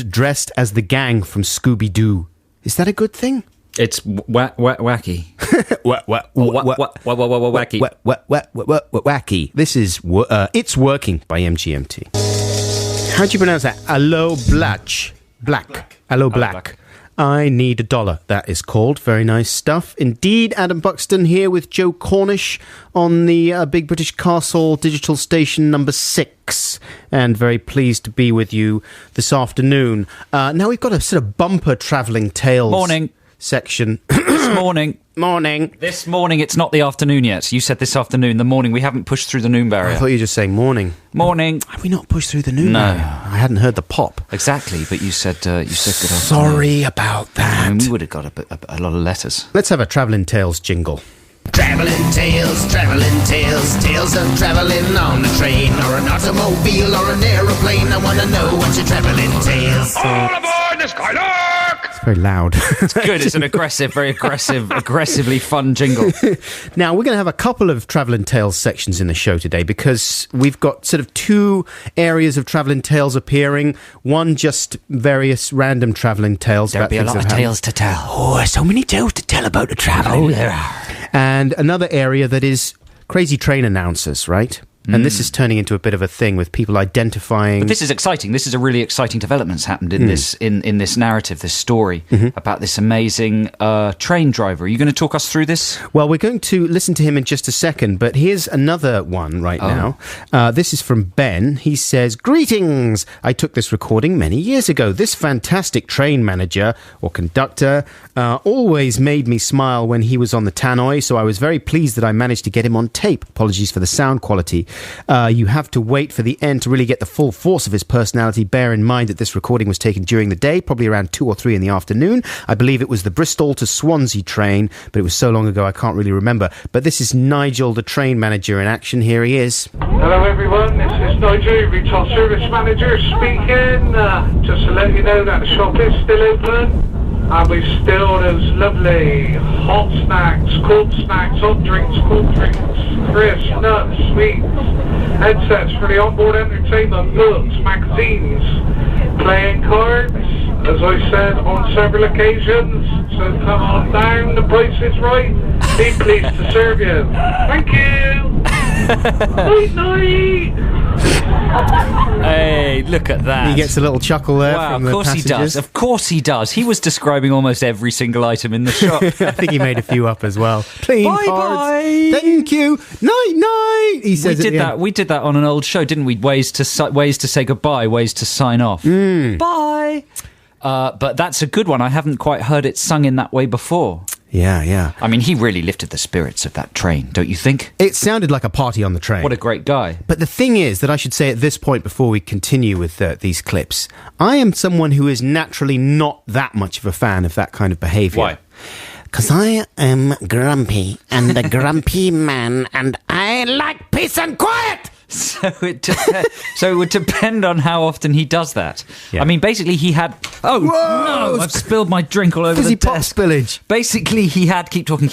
dressed as the gang from Scooby-Doo. Is that a good thing? It's wacky. Wacky. This is It's Working by MGMT. How do you pronounce that? Allo Black. Allo Black. I Need $1. That is called. Very nice stuff. Indeed, Adam Buxton here with Joe Cornish on the Big British Castle digital station number 6. And very pleased to be with you this afternoon. Now we've got a sort of bumper travelling tales section. This morning. This morning, it's not the afternoon yet. You said this afternoon, the morning. We haven't pushed through the noon barrier. I thought you were just saying morning. Morning. Have we not pushed through the noon barrier? I hadn't heard the pop. Exactly, but you said good afternoon. Sorry about that. I mean, we would have got a lot of letters. Let's have a Travelling Tales jingle. Travelling tales, tales of travelling on a train or an automobile or an aeroplane. I want to know what's your travelling tales. All aboard the Skylark! It's very loud. It's good. It's an aggressively fun jingle. Now, we're going to have a couple of Travelling Tales sections in the show today, because we've got sort of 2 areas of Travelling Tales appearing. One, just various random Travelling Tales. There'll be a lot of tales to tell. Oh, there's so many tales to tell about the travelling. Oh, there are. And another area that is crazy train announcers, right? And this is turning into a bit of a thing with people identifying... But this is exciting. This is a really exciting development that's happened in this narrative, this story about this amazing train driver. Are you going to talk us through this? Well, we're going to listen to him in just a second, but here's another one now. This is from Ben. He says, "Greetings! I took this recording many years ago. This fantastic train manager or conductor always made me smile when he was on the tannoy, so I was very pleased that I managed to get him on tape. Apologies for the sound quality. You have to wait for the end to really get the full force of his personality. Bear in mind that this recording was taken during the day, probably around 2 or 3 in the afternoon. I believe it was the Bristol to Swansea train, but it was so long ago I can't really remember. But this is Nigel, the train manager, in action. Here he is. Hello everyone, this is Nigel, retail service manager speaking. Just to let you know that the shop is still open. And we've still those lovely hot snacks, hot drinks, cold drinks, crisps, nuts, sweets, headsets for the onboard entertainment, books, magazines, playing cards, as I said on several occasions. So come on down, the price is right. Be pleased to serve you. Thank you. Night night. Hey, look at that. He gets a little chuckle there from the of course passengers. he does. Of course he does. He was describing almost every single item in the shop. I think he made a few up as well. Clean Bye cards. bye. Thank you. Night night. He says We did that on an old show, didn't we? Ways to say goodbye, ways to sign off. Bye. But that's a good one. I haven't quite heard it sung in that way before. Yeah. I mean, he really lifted the spirits of that train, don't you think? It sounded like a party on the train. What a great guy. But the thing is that I should say at this point, before we continue with these clips, I am someone who is naturally not that much of a fan of that kind of behaviour. Why? Because I am grumpy and a grumpy man and I like peace and quiet. So it would depend on how often he does that. Yeah. I mean, basically he had... Oh, Whoa! no, I've spilled my drink all over Fizzy the pop desk. spillage. Basically, he had... Keep talking.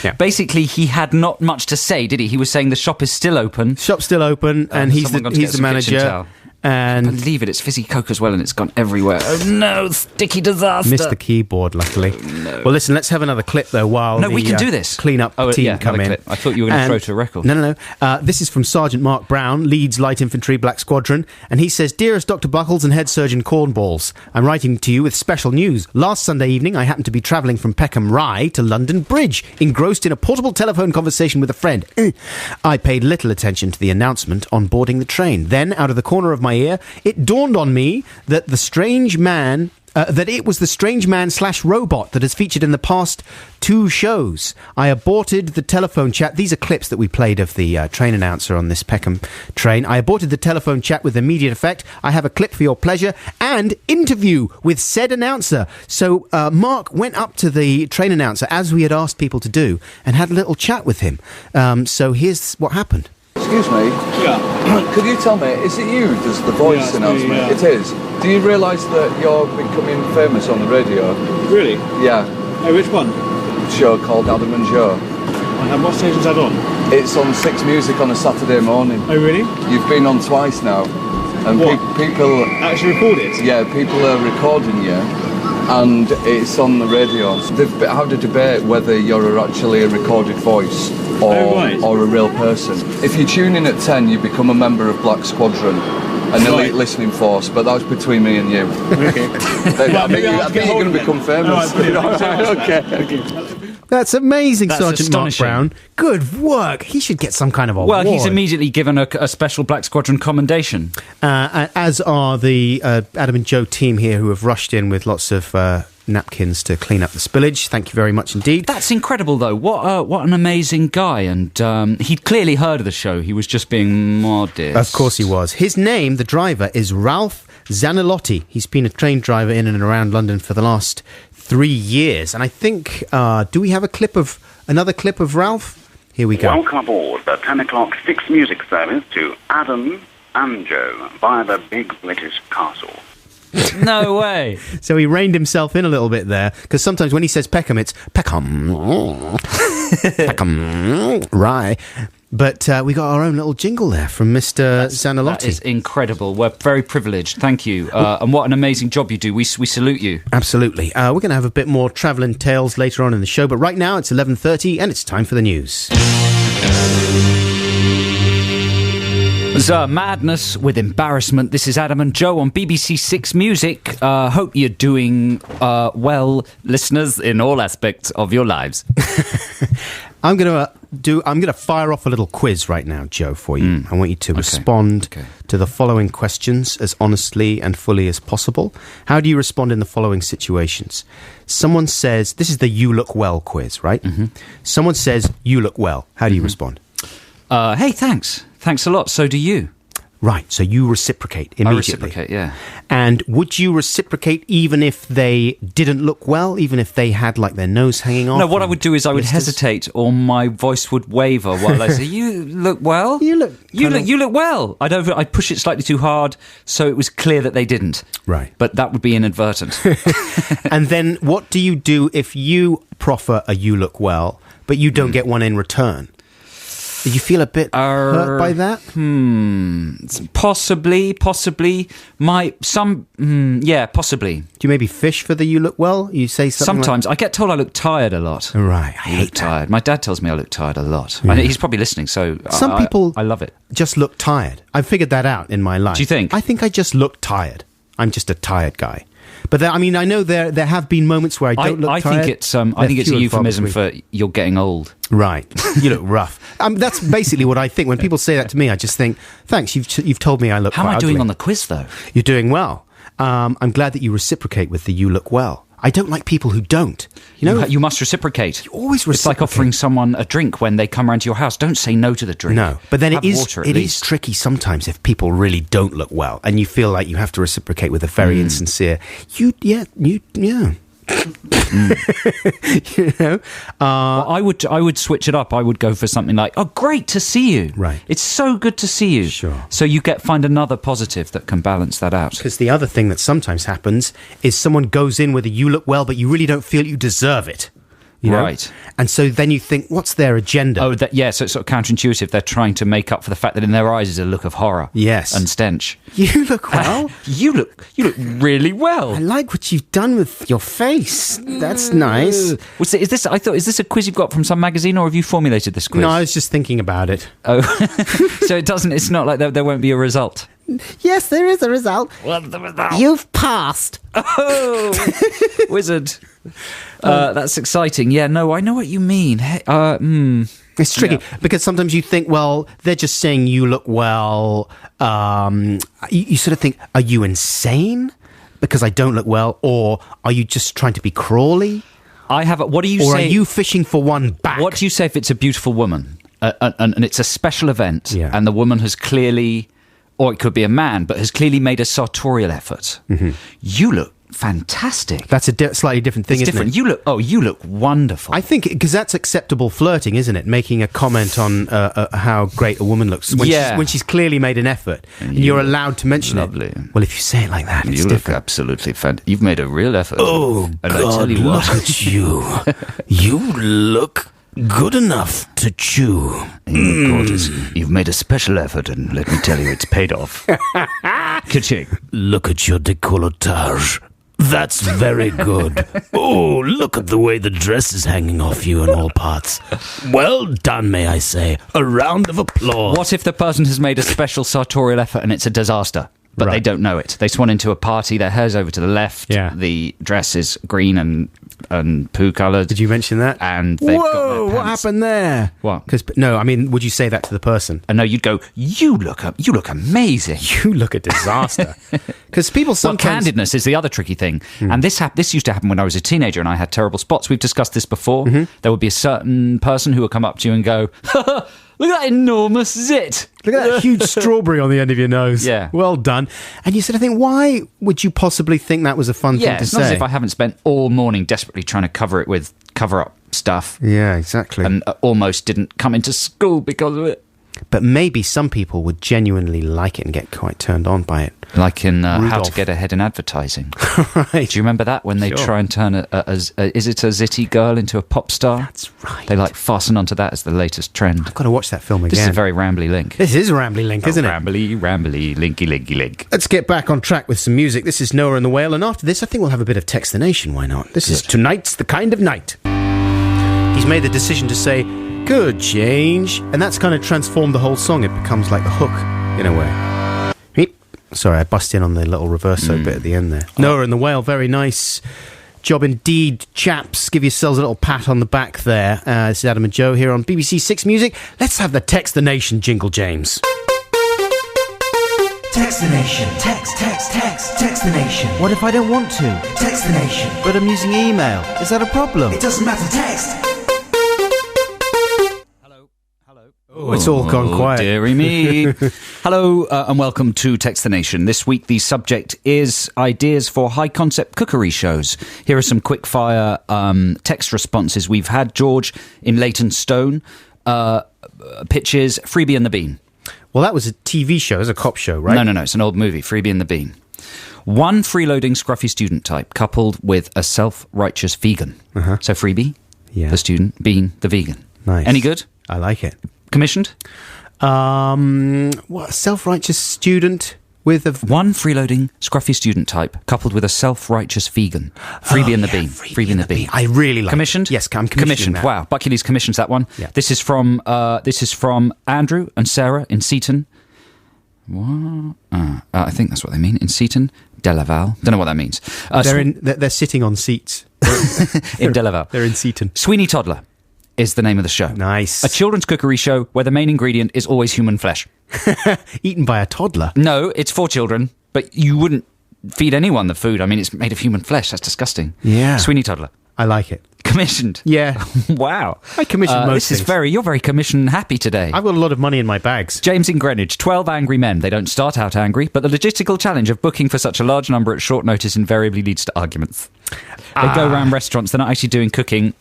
Yeah. Basically, he had not much to say, did he? He was saying the shop is still open. Shop's still open and he's Someone gone to get the some kitchen manager. towel. And Believe it, it's fizzy Coke as well, and it's gone everywhere. Oh no, sticky disaster! missed the keyboard, luckily. No. Well, listen, let's have another clip though while No, we can do this. Clean-up team come in. Clip. I thought you were going to throw to a record. No. This is from Sergeant Mark Brown, Leeds Light Infantry Black Squadron, and he says, "Dearest Dr. Buckles and Head Surgeon Cornballs, I'm writing to you with special news. Last Sunday evening, I happened to be travelling from Peckham Rye to London Bridge, engrossed in a portable telephone conversation with a friend. I paid little attention to the announcement on boarding the train. Then, out of the corner of my ear, it dawned on me that the strange man... that it was the strange man / robot that has featured in the past 2 shows. I aborted the telephone chat. These are clips that we played of the train announcer on this Peckham train. I aborted the telephone chat with immediate effect. I have a clip for your pleasure and interview with said announcer." So Mark went up to the train announcer, as we had asked people to do, and had a little chat with him. So here's what happened. Excuse me? Yeah. Could you tell me, is it you does the voice announcement? Me, yeah. It is. Do you realise that you're becoming famous on the radio? Really? Yeah. Oh, which one? A show called Adam and Joe. And what station's that on? It's on 6 Music on a Saturday morning. Oh, really? You've been on twice now. And people... Actually recorded? Yeah, people are recording you. And it's on the radio. They've had a debate whether you're actually a recorded voice or a real person. If you tune in at 10, you become a member of Black Squadron, an elite listening force, but that was between me and you. Okay. I think you're going to become famous. Okay. That's amazing, That's Sergeant Mark astonishing. Brown. Good work. He should get some kind of award. Well, he's immediately given a special Black Squadron commendation. As are the Adam and Joe team here, who have rushed in with lots of napkins to clean up the spillage. Thank you very much indeed. That's incredible, though. What an amazing guy. And he'd clearly heard of the show. He was just being modest. Of course he was. His name, the driver, is Ralph Zanilotti. He's been a train driver in and around London for the last 3 years. And I think, do we have another clip of Ralph? Here we go. Welcome aboard the 10 o'clock 6 Music service to Adam and Joe via the Big British Castle. No way. So he reined himself in a little bit there, because sometimes when he says Peckham, it's Peckham, Peckham, Rye. But we got our own little jingle there from Mr. Zanilotti. That is incredible. We're very privileged. Thank you. And what an amazing job you do. We salute you. Absolutely. We're going to have a bit more travelling tales later on in the show, but right now it's 11:30 and it's time for the news. Madness with embarrassment. This is Adam and Joe on BBC 6 Music. Hope you're doing well, listeners, in all aspects of your lives. I'm going to fire off a little quiz right now, Joe, for you. I want you to respond to the following questions as honestly and fully as possible. How do you respond in the following situations? Someone says, this is the you look well quiz, right? Mm-hmm. Someone says, you look well. How do you respond? Hey, thanks. Thanks a lot. So do you. Right, so you reciprocate immediately. I reciprocate, yeah. And would you reciprocate even if they didn't look well, even if they had like their nose hanging off? No, what I would do is I would hesitate, or my voice would waver while I say, "You look well. You look well." I'd push it slightly too hard, so it was clear that they didn't. Right, but that would be inadvertent. And then, what do you do if you proffer a "you look well," but you don't get one in return? Did you feel a bit hurt by that? Possibly. Possibly. Do you maybe fish for the "you look well"? You say something. Sometimes I get told I look tired a lot. Right, I hate tired. My dad tells me I look tired a lot. Yeah. And he's probably listening, so some people I love it. Just look tired. I figured that out in my life. Do you think? I think I just look tired. I'm just a tired guy. But I know there have been moments where I don't look tired. I think it's a euphemism for you're getting old. Right, you look rough. That's basically what I think. When people say that to me, I just think, thanks, you've told me I look. How am I doing on the quiz though? You're doing well. I'm glad that you reciprocate with the "you look well." I don't like people who don't. You must reciprocate. You always reciprocate. It's like offering someone a drink when they come around to your house. Don't say no to the drink. No, but then it is tricky sometimes if people really don't look well, and you feel like you have to reciprocate with a very insincere. I would switch it up. I would go for something like, "Oh, great to see you. Right, it's so good to see you." Sure. So you find another positive that can balance that out. Because the other thing that sometimes happens is someone goes in with a "you look well," but you really don't feel you deserve it. Right. And so then you think, what's their agenda? Oh, so it's sort of counterintuitive. They're trying to make up for the fact that in their eyes is a look of horror. Yes. And stench. You look well. You look really well. I like what you've done with your face. That's nice. Is this a quiz you've got from some magazine, or have you formulated this quiz? No, I was just thinking about it. Oh. So it's not like there won't be a result. Yes, there is a result. What's the result? You've passed. Oh, wizard. That's exciting. Yeah, no, I know what you mean. It's tricky because sometimes you think, well, they're just saying you look well. You sort of think, are you insane because I don't look well, or are you just trying to be crawly? What do you say? Or are you fishing for one back? What do you say if it's a beautiful woman and it's a special event, and the woman has clearly, or it could be a man, but has clearly made a sartorial effort? Mm-hmm. You look fantastic. That's a slightly different thing, isn't it? You look wonderful. I think because that's acceptable flirting, isn't it? Making a comment on how great a woman looks when she's clearly made an effort, and you're allowed to mention it. Well, if you say it like that, it's different. Look absolutely fantastic. You've made a real effort. Oh, and God, I tell you what, look at you. You look good enough to chew. You've made a special effort, and let me tell you, it's paid off. Ka-ching. Look at your décolletage. That's very good. Oh, look at the way the dress is hanging off you in all parts. Well done, may I say. A round of applause. What if the person has made a special sartorial effort and it's a disaster? But they don't know it. They swan into a party, their hair's over to the left, the dress is green and poo coloured. Did you mention that? And they've got no pants. What happened there? What? Would you say that to the person? No, you'd go, you look amazing. You look a disaster. Because people sometimes... candidness is the other tricky thing. And this used to happen when I was a teenager and I had terrible spots. We've discussed this before. Mm-hmm. There would be a certain person who would come up to you and go, look at that enormous zit. Look at that huge strawberry on the end of your nose. Yeah. Well done. And you sort of think, why would you possibly think that was a fun thing to it's say? not as if I haven't spent all morning desperately trying to cover up stuff. Yeah, exactly. And almost didn't come into school because of it. But maybe some people would genuinely like it and get quite turned on by it. Like in How to Get Ahead in Advertising. Right. Do you remember that? When they try and turn is it a zitty girl into a pop star? That's right. They fasten onto that as the latest trend. I've got to watch that film again. This is a very rambly link. This is a rambly link, isn't it? Rambly, linky link. Let's get back on track with some music. This is Noah and the Whale, and after this I think we'll have a bit of Text the Nation, why not? This is Tonight's the Kind of Night. He's made the decision to say, good change, and that's kind of transformed the whole song. It becomes like the hook, in a way. Sorry, I bust in on the little reverso bit at the end there. Noah and the Whale, very nice job indeed, chaps. Give yourselves a little pat on the back there. This is Adam and Joe here on BBC Six Music. Let's have the Text the Nation jingle, James. Text the Nation. Text the Nation. What if I don't want to? Text the Nation. But I'm using email. Is that a problem? It doesn't matter, text. Oh, it's all gone quiet. Dearie me. Hello and welcome to Text the Nation. This week the subject is ideas for high-concept cookery shows. Here are some quick-fire text responses we've had. George in Leytonstone pitches Freebie and the Bean. Well, that was a TV show. It was a cop show, right? No. It's an old movie, Freebie and the Bean. One freeloading, scruffy student type coupled with a self-righteous vegan. Uh-huh. So Freebie, the student, Bean, the vegan. Nice. Any good? I like it. Commissioned? What, a self-righteous student with a... One freeloading, scruffy student type coupled with a self-righteous vegan. Freebie and the Bean. Freebie and the Bean. I really like Commissioned? it. Yes, I'm commissioning that. Wow, Buckley's commissioned that one. Yeah. This is from Andrew and Sarah in Seaton. What? I think that's what they mean. In Seaton, Delaval. Don't know what that means. They're sitting on seats. In Delaval. They're in Seaton. Sweeney Toddler is the name of the show. Nice. A children's cookery show where the main ingredient is always human flesh. Eaten by a toddler? No, it's for children, but you wouldn't feed anyone the food. I mean, it's made of human flesh. That's disgusting. Yeah. Sweeney Toddler. I like it. Commissioned. Yeah. Wow. I commission most things. You're very commission happy today. I've got a lot of money in my bags. James in Greenwich, 12 angry men. They don't start out angry, but the logistical challenge of booking for such a large number at short notice invariably leads to arguments. They go around restaurants, they're not actually doing cooking.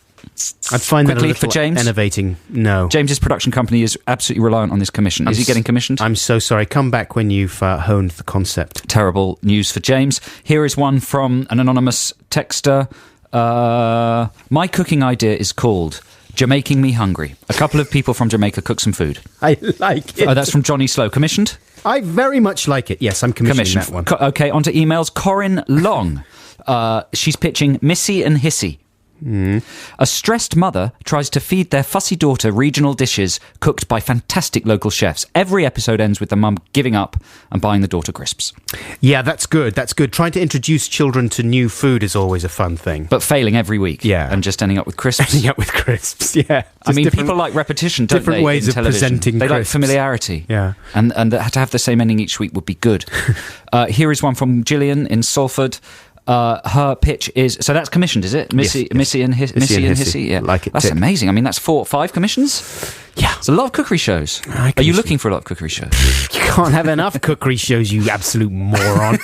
I'd find Quickly that a for little James. enervating. No. James's production company is absolutely reliant on this commission. Is he getting commissioned? I'm so sorry. Come back when you've honed the concept. Terrible news for James. Here is one from an anonymous texter. My cooking idea is called Jamaiking Me Hungry. A couple of people from Jamaica cook some food. I like it. Oh, that's from Johnny Slow. Commissioned? I very much like it. Yes, I'm commissioning that one. Okay, on to emails. Corinne Long. She's pitching Missy and Hissy. A stressed mother tries to feed their fussy daughter regional dishes cooked by fantastic local chefs. Every episode ends with the mum giving up and buying the daughter crisps. Yeah, that's good. That's good. Trying to introduce children to new food is always a fun thing. But failing every week. Yeah. And just ending up with crisps. Ending up with crisps, yeah. I mean, people like repetition, don't different they? ways in of television. presenting They like crisps. familiarity. Yeah. And to have the same ending each week would be good. Here is one from Gillian in Salford. Her pitch is, so that's commissioned, is it? Missy and Hissy. Yeah, like it. That's amazing. I mean, that's 4 or 5 commissions. Yeah, it's a lot of cookery shows. Are you looking for a lot of cookery shows? You can't have enough cookery shows, you absolute moron.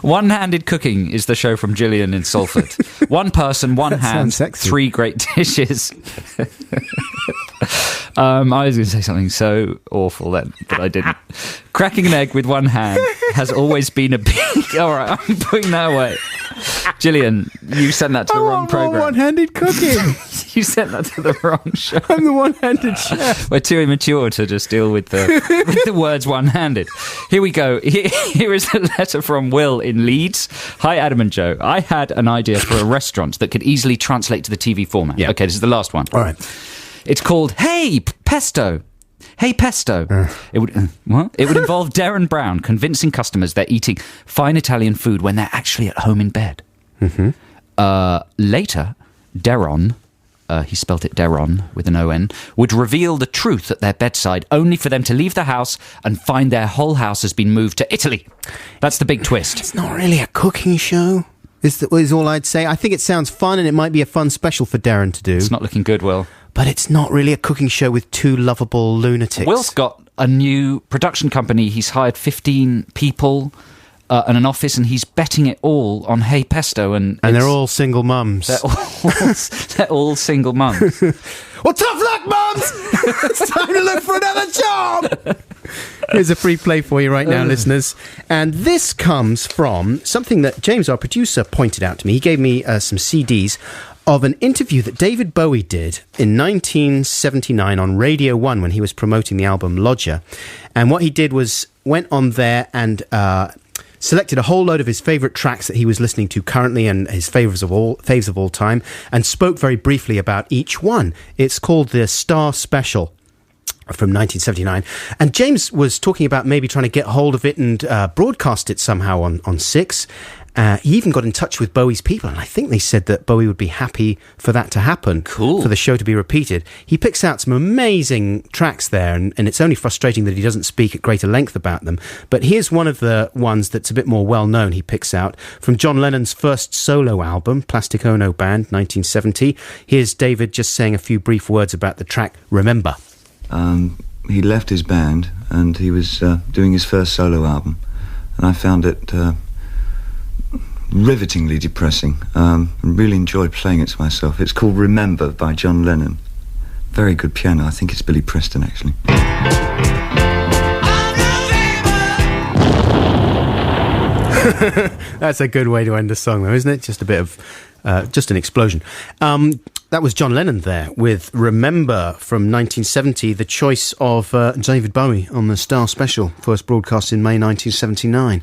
One-handed cooking is the show from Gillian in Salford. One person, one hand, 3 great dishes. I was going to say something so awful then, but I didn't. Cracking an egg with one hand has always been a big... All right, I'm putting that away. Gillian, you sent that to the wrong programme. One-handed cooking. You sent that to the wrong show. I'm the one-handed chef. We're too immature to just deal with the words one-handed. Here we go. Here is a letter from Will in Leeds. Hi, Adam and Joe. I had an idea for a restaurant that could easily translate to the TV format. Yeah. Okay, this is the last one. All right. It's called Hey Pesto. Hey Pesto. It would involve Darren Brown convincing customers they're eating fine Italian food when they're actually at home in bed. Mm-hmm. Later, Darren, he spelt it Darren with an O-N, would reveal the truth at their bedside, only for them to leave the house and find their whole house has been moved to Italy. That's the big twist. It's not really a cooking show, is all I'd say. I think it sounds fun, and it might be a fun special for Darren to do. It's not looking good, Will. But it's not really a cooking show with 2 lovable lunatics. Will's got a new production company. He's hired 15 people and an office, and he's betting it all on Hey Pesto. And they're all single mums. They're all single mums. Well, tough luck, mums! It's time to look for another job! Here's a free play for you right now, listeners. And this comes from something that James, our producer, pointed out to me. He gave me some CDs of an interview that David Bowie did in 1979 on Radio 1 when he was promoting the album Lodger. And what he did was went on there and selected a whole load of his favourite tracks that he was listening to currently and his faves of all time, and spoke very briefly about each one. It's called the Star Special from 1979. And James was talking about maybe trying to get hold of it and broadcast it somehow on 6. He even got in touch with Bowie's people, and I think they said that Bowie would be happy for that to happen. Cool. For the show to be repeated. He picks out some amazing tracks there, and it's only frustrating that he doesn't speak at greater length about them. But here's one of the ones that's a bit more well-known he picks out from John Lennon's first solo album, Plastic Ono Band, 1970. Here's David just saying a few brief words about the track Remember. He left his band, and he was doing his first solo album, and I found it rivetingly depressing. And really enjoyed playing it to myself. It's called Remember by John Lennon. Very good piano. I think it's Billy Preston, actually. That's a good way to end a song, though, isn't it? Just a bit of just an explosion. That was John Lennon there with Remember from 1970, the choice of David Bowie on the Star Special, first broadcast in May 1979.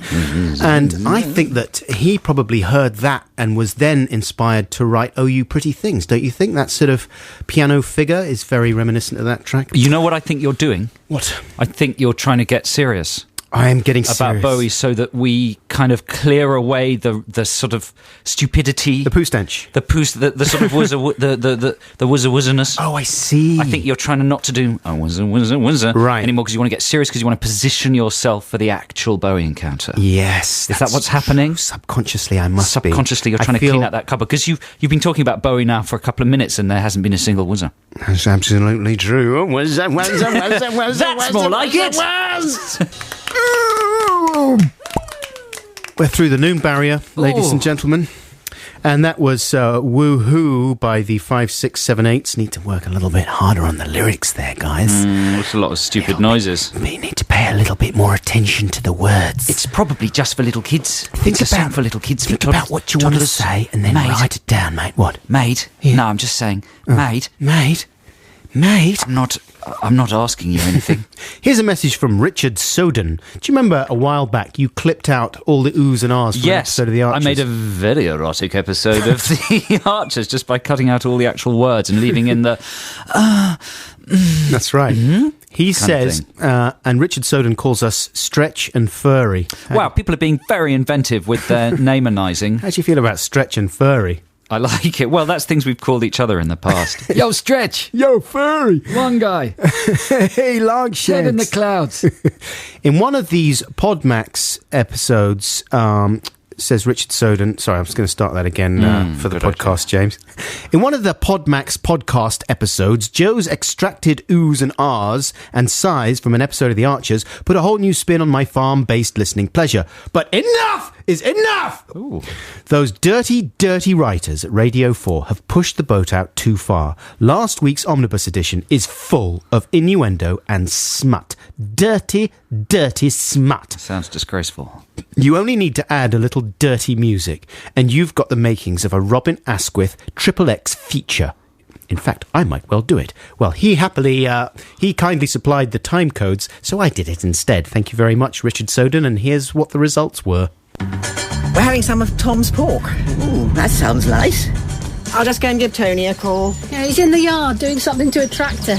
And I think that he probably heard that and was then inspired to write Oh You Pretty Things. Don't you think that sort of piano figure is very reminiscent of that track? You know what I think you're doing? What? I think you're trying to get serious. I am getting about serious. Bowie, so that we kind of clear away the sort of stupidity, the poo stench, the sort of wuzzer-wuzzerness. Oh, I see. I think you're trying not to do wuzzer right anymore, because you want to get serious, because you want to position yourself for the actual Bowie encounter. Yes, is that what's happening? Subconsciously, I must be. Subconsciously, you're trying to clean out that cupboard, because you've been talking about Bowie now for a couple of minutes, and there hasn't been a single wuzzer. That's absolutely true. Wuzzer. That's more like it. We're through the noon barrier, ladies and gentlemen. And that was Woohoo by the 5678s. Need to work a little bit harder on the lyrics there, guys. That's a lot of stupid noises. We need to pay a little bit more attention to the words. It's probably just for little kids. Think about for little kids. Think about what you want to say and then write it down, mate. What? Mate? Yeah. No, I'm just saying. Mate? Mate? I'm not asking you anything. Here's a message from Richard Soden. Do you remember a while back you clipped out all the oohs and ahs from an episode of The Archers? I made a very erotic episode of The Archers just by cutting out all the actual words and leaving in the... That's right. Mm-hmm. He says, and Richard Soden calls us stretch and furry. Wow, people are being very inventive with their namerising. How do you feel about stretch and furry? I like it. Well, that's things we've called each other in the past. Yo, Stretch. Yo, Furry. Long guy. Hey, long shanks. Head in the clouds. In one of these Podmax episodes, says Richard Soden. Sorry, I'm just going to start that again for the podcast, James. In one of the Podmax podcast episodes, Joe's extracted oohs and ahs and sighs from an episode of The Archers put a whole new spin on my farm-based listening pleasure. But enough is enough! Ooh. Those dirty, dirty writers at Radio 4 have pushed the boat out too far. Last week's Omnibus edition is full of innuendo and smut. Dirty, dirty smut. Sounds disgraceful. You only need to add a little dirty music, and you've got the makings of a Robin Asquith XXX feature. In fact, I might well do it. Well, he kindly supplied the time codes, so I did it instead. Thank you very much, Richard Soden, and here's what the results were. We're having some of Tom's pork. Ooh, that sounds nice. I'll just go and give Tony a call. Yeah, he's in the yard doing something to a tractor.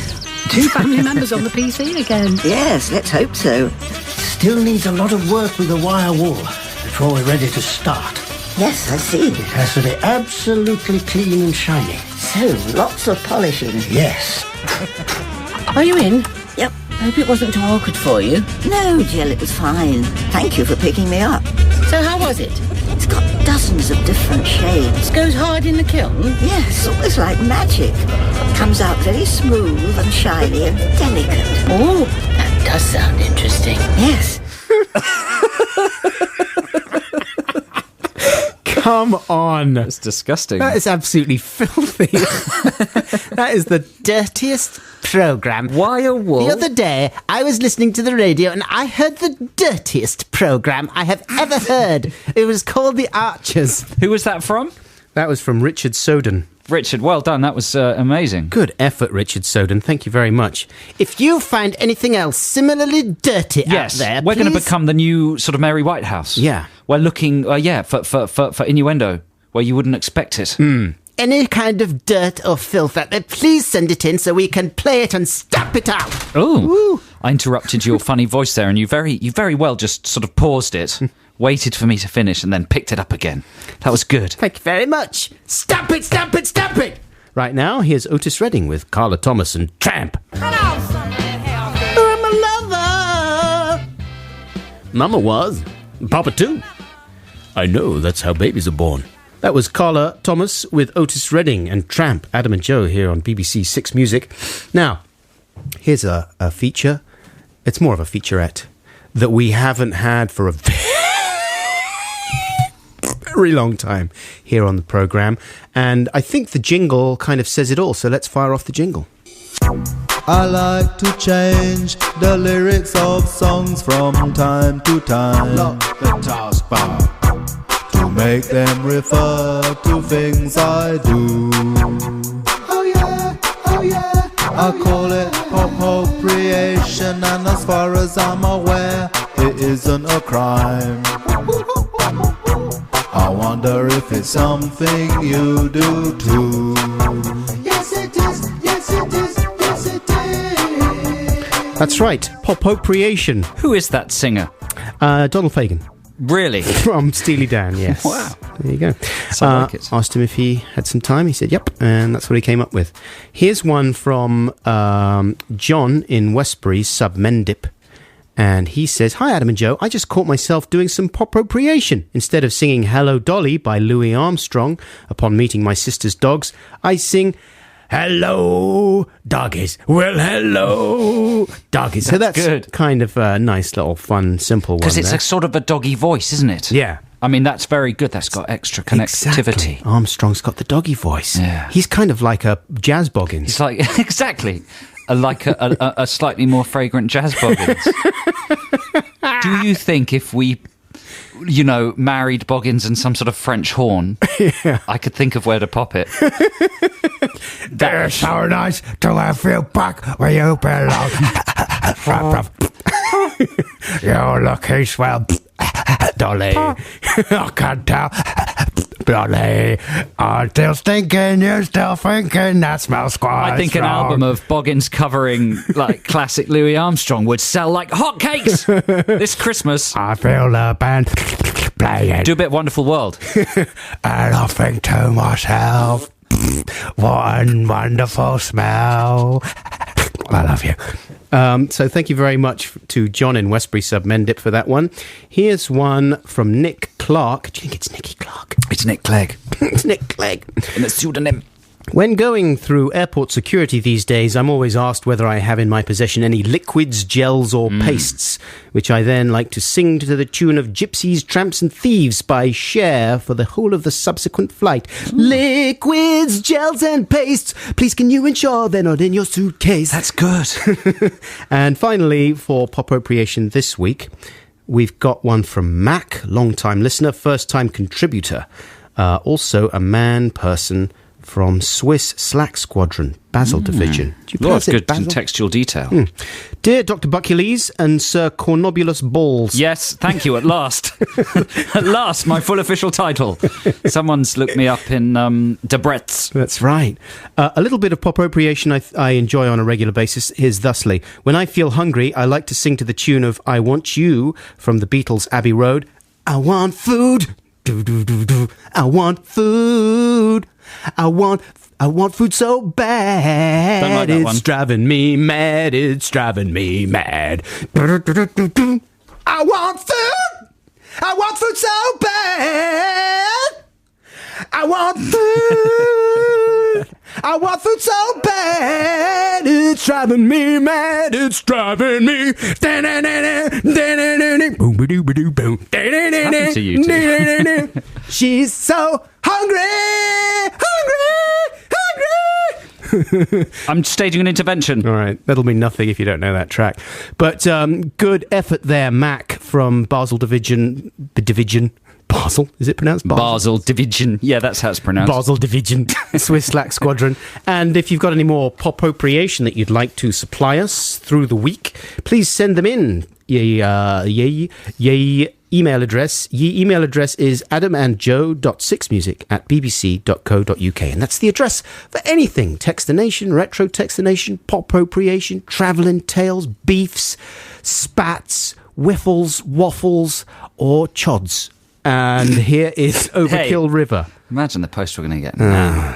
2 family members on the PC again. Yes, let's hope so. Still needs a lot of work with the wire wool before we're ready to start. Yes, I see. It has to be absolutely clean and shiny. So, lots of polishing. Yes. Are you in? Yep. Hope it wasn't too awkward for you. No, Jill, it was fine. Thank you for picking me up. So how was it? It's got dozens of different shades. Goes hard in the kiln? Yes, almost like magic. Comes out very smooth and shiny and delicate. Oh, that does sound interesting. Yes. Come on. That's disgusting. That is absolutely filthy. That is the dirtiest programme. Wire wool? The other day, I was listening to the radio and I heard the dirtiest programme I have ever heard. It was called The Archers. Who was that from? That was from Richard Soden. Richard, well done. That was amazing. Good effort, Richard Soden. Thank you very much. If you find anything else similarly dirty out there, we're going to become the new sort of Mary Whitehouse. Yeah. We're looking, for innuendo, where you wouldn't expect it. any kind of dirt or filth out there, please send it in so we can play it and stamp it out. Oh, I interrupted your funny voice there, and you very well just sort of paused it, waited for me to finish, and then picked it up again. That was good. Thank you very much. Stamp it, stamp it, stamp it. Right now, here's Otis Redding with Carla Thomas and Tramp. I'm a lover. Mama was. Papa too. I know, that's how babies are born. That was Carla Thomas with Otis Redding and Tramp, Adam and Joe here on BBC Six Music. Now, here's a feature. It's more of a featurette that we haven't had for a very long time here on the programme. And I think the jingle kind of says it all, so let's fire off the jingle. I like to change the lyrics of songs from time to time. Lock the taskbar to make them refer to things I do. Oh yeah, oh yeah. I call it appropriation, and as far as I'm aware, it isn't a crime. I wonder if it's something you do too. Yes it is, yes it is, yes it is. That's right, pop-appropriation. Who is that singer? Donald Fagen. Really? From Steely Dan, yes. Wow. There you go. So I like it. Asked him if he had some time. He said, yep. And that's what he came up with. Here's one from John in Westbury, sub Mendip. And he says, hi, Adam and Joe. I just caught myself doing some pop-appropriation. Instead of singing Hello Dolly by Louis Armstrong upon meeting my sister's dogs, I sing Hello Doggies. Well, hello Doggies. So that's good. Kind of a nice little fun, simple one. Because it's a sort of a doggy voice, isn't it? Yeah. I mean, that's very good. That's got extra connectivity. Exactly. Armstrong's got the doggy voice. Yeah. He's kind of like a Jazz Boggins. It's like, exactly. Like a slightly more fragrant Jazz Boggins. Do you think if we, married Boggins and some sort of French horn, I could think of where to pop it? They're so nice to have you back where you belong. You're lucky swell, Dolly. I can tell, Dolly. I'm still stinking, you're still thinking that smells quite I think strong. an album of Boggins covering like classic Louis Armstrong would sell like hotcakes this Christmas. I feel the band playing. Do a bit of Wonderful World. And I think to myself, what a wonderful smell. I love you. So thank you very much to John in Westbury sub Mendip for that one. Here's one from Nick Clark. Do you think it's Nicky Clark? It's Nick Clegg. It's Nick Clegg. In a pseudonym. When going through airport security these days, I'm always asked whether I have in my possession any liquids, gels or pastes, which I then like to sing to the tune of Gypsies, Tramps and Thieves by Cher for the whole of the subsequent flight. Liquids, gels and pastes, please can you ensure they're not in your suitcase? That's good. And finally, for Pop-Appropriation this week, we've got one from Mac, long-time listener, first-time contributor, also a person from Swiss Slack Squadron, Basel Division. Lots of good contextual detail. Dear Dr. Buckules and Sir Cornobulus Balls. Yes, thank you, at last. At last, my full official title. Someone's looked me up in Debrett's. That's right. A little bit of pop-appropriation I enjoy on a regular basis is thusly. When I feel hungry, I like to sing to the tune of I Want You from the Beatles' Abbey Road. I want food. Do, do, do, do. I want food. I want food so bad. Don't like that one. It's driving me mad. It's driving me mad. I want food. I want food so bad. I want food. I want food so bad. It's driving me mad. It's driving me. What's happened to you two? She's so hungry. I'm staging an intervention. All right, that'll mean nothing if you don't know that track. But good effort there, Mac from Basel Division. Basel? Is it pronounced Basel? Basel Division. Yeah, that's how it's pronounced. Basel Division. Swiss Slack Squadron. And if you've got any more pop-appropriation that you'd like to supply us through the week, please send them in. email address. Ye email address is adamandjoe.sixmusic@bbc.co.uk, and that's the address for anything Textination, retro Textination, pop-appropriation, travelling tales, beefs, spats, whiffles, waffles, or chods. And here is Overkill River. Imagine the post we're going to get.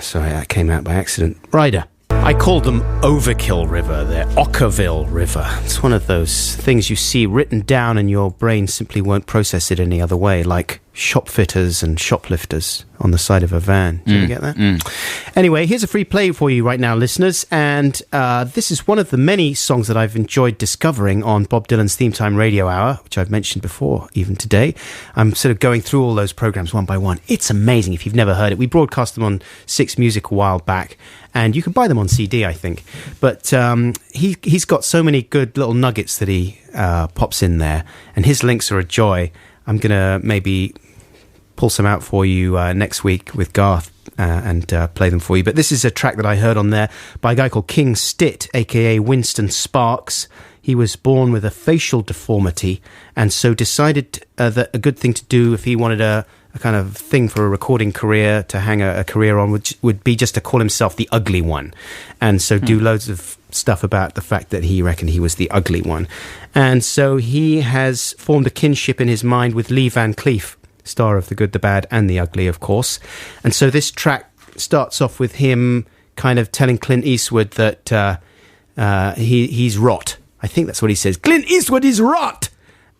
Sorry, that came out by accident. Ryder. I called them Overkill River. They're Ockerville River. It's one of those things you see written down and your brain simply won't process it any other way, like shopfitters and shoplifters on the side of a van. Did you get that? Anyway, here's a free play for you right now, listeners. And this is one of the many songs that I've enjoyed discovering on Bob Dylan's Theme Time Radio Hour, which I've mentioned before, even today. I'm sort of going through all those programs one by one. It's amazing if you've never heard it. We broadcast them on Six Music a while back, and you can buy them on CD, I think. But he's got so many good little nuggets that he pops in there, and his links are a joy. I'm going to maybe pull some out for you next week with Garth and play them for you. But this is a track that I heard on there by a guy called King Stitt, a.k.a. Winston Sparks. He was born with a facial deformity, and so decided that a good thing to do if he wanted a kind of thing for a recording career to hang a career on would be just to call himself the Ugly One, and so do loads of stuff about the fact that he reckoned he was the Ugly One. And so he has formed a kinship in his mind with Lee Van Cleef, star of The Good, the Bad and the Ugly, of course. And so this track starts off with him kind of telling Clint Eastwood that he's rot. I think that's what he says. Clint Eastwood is rot!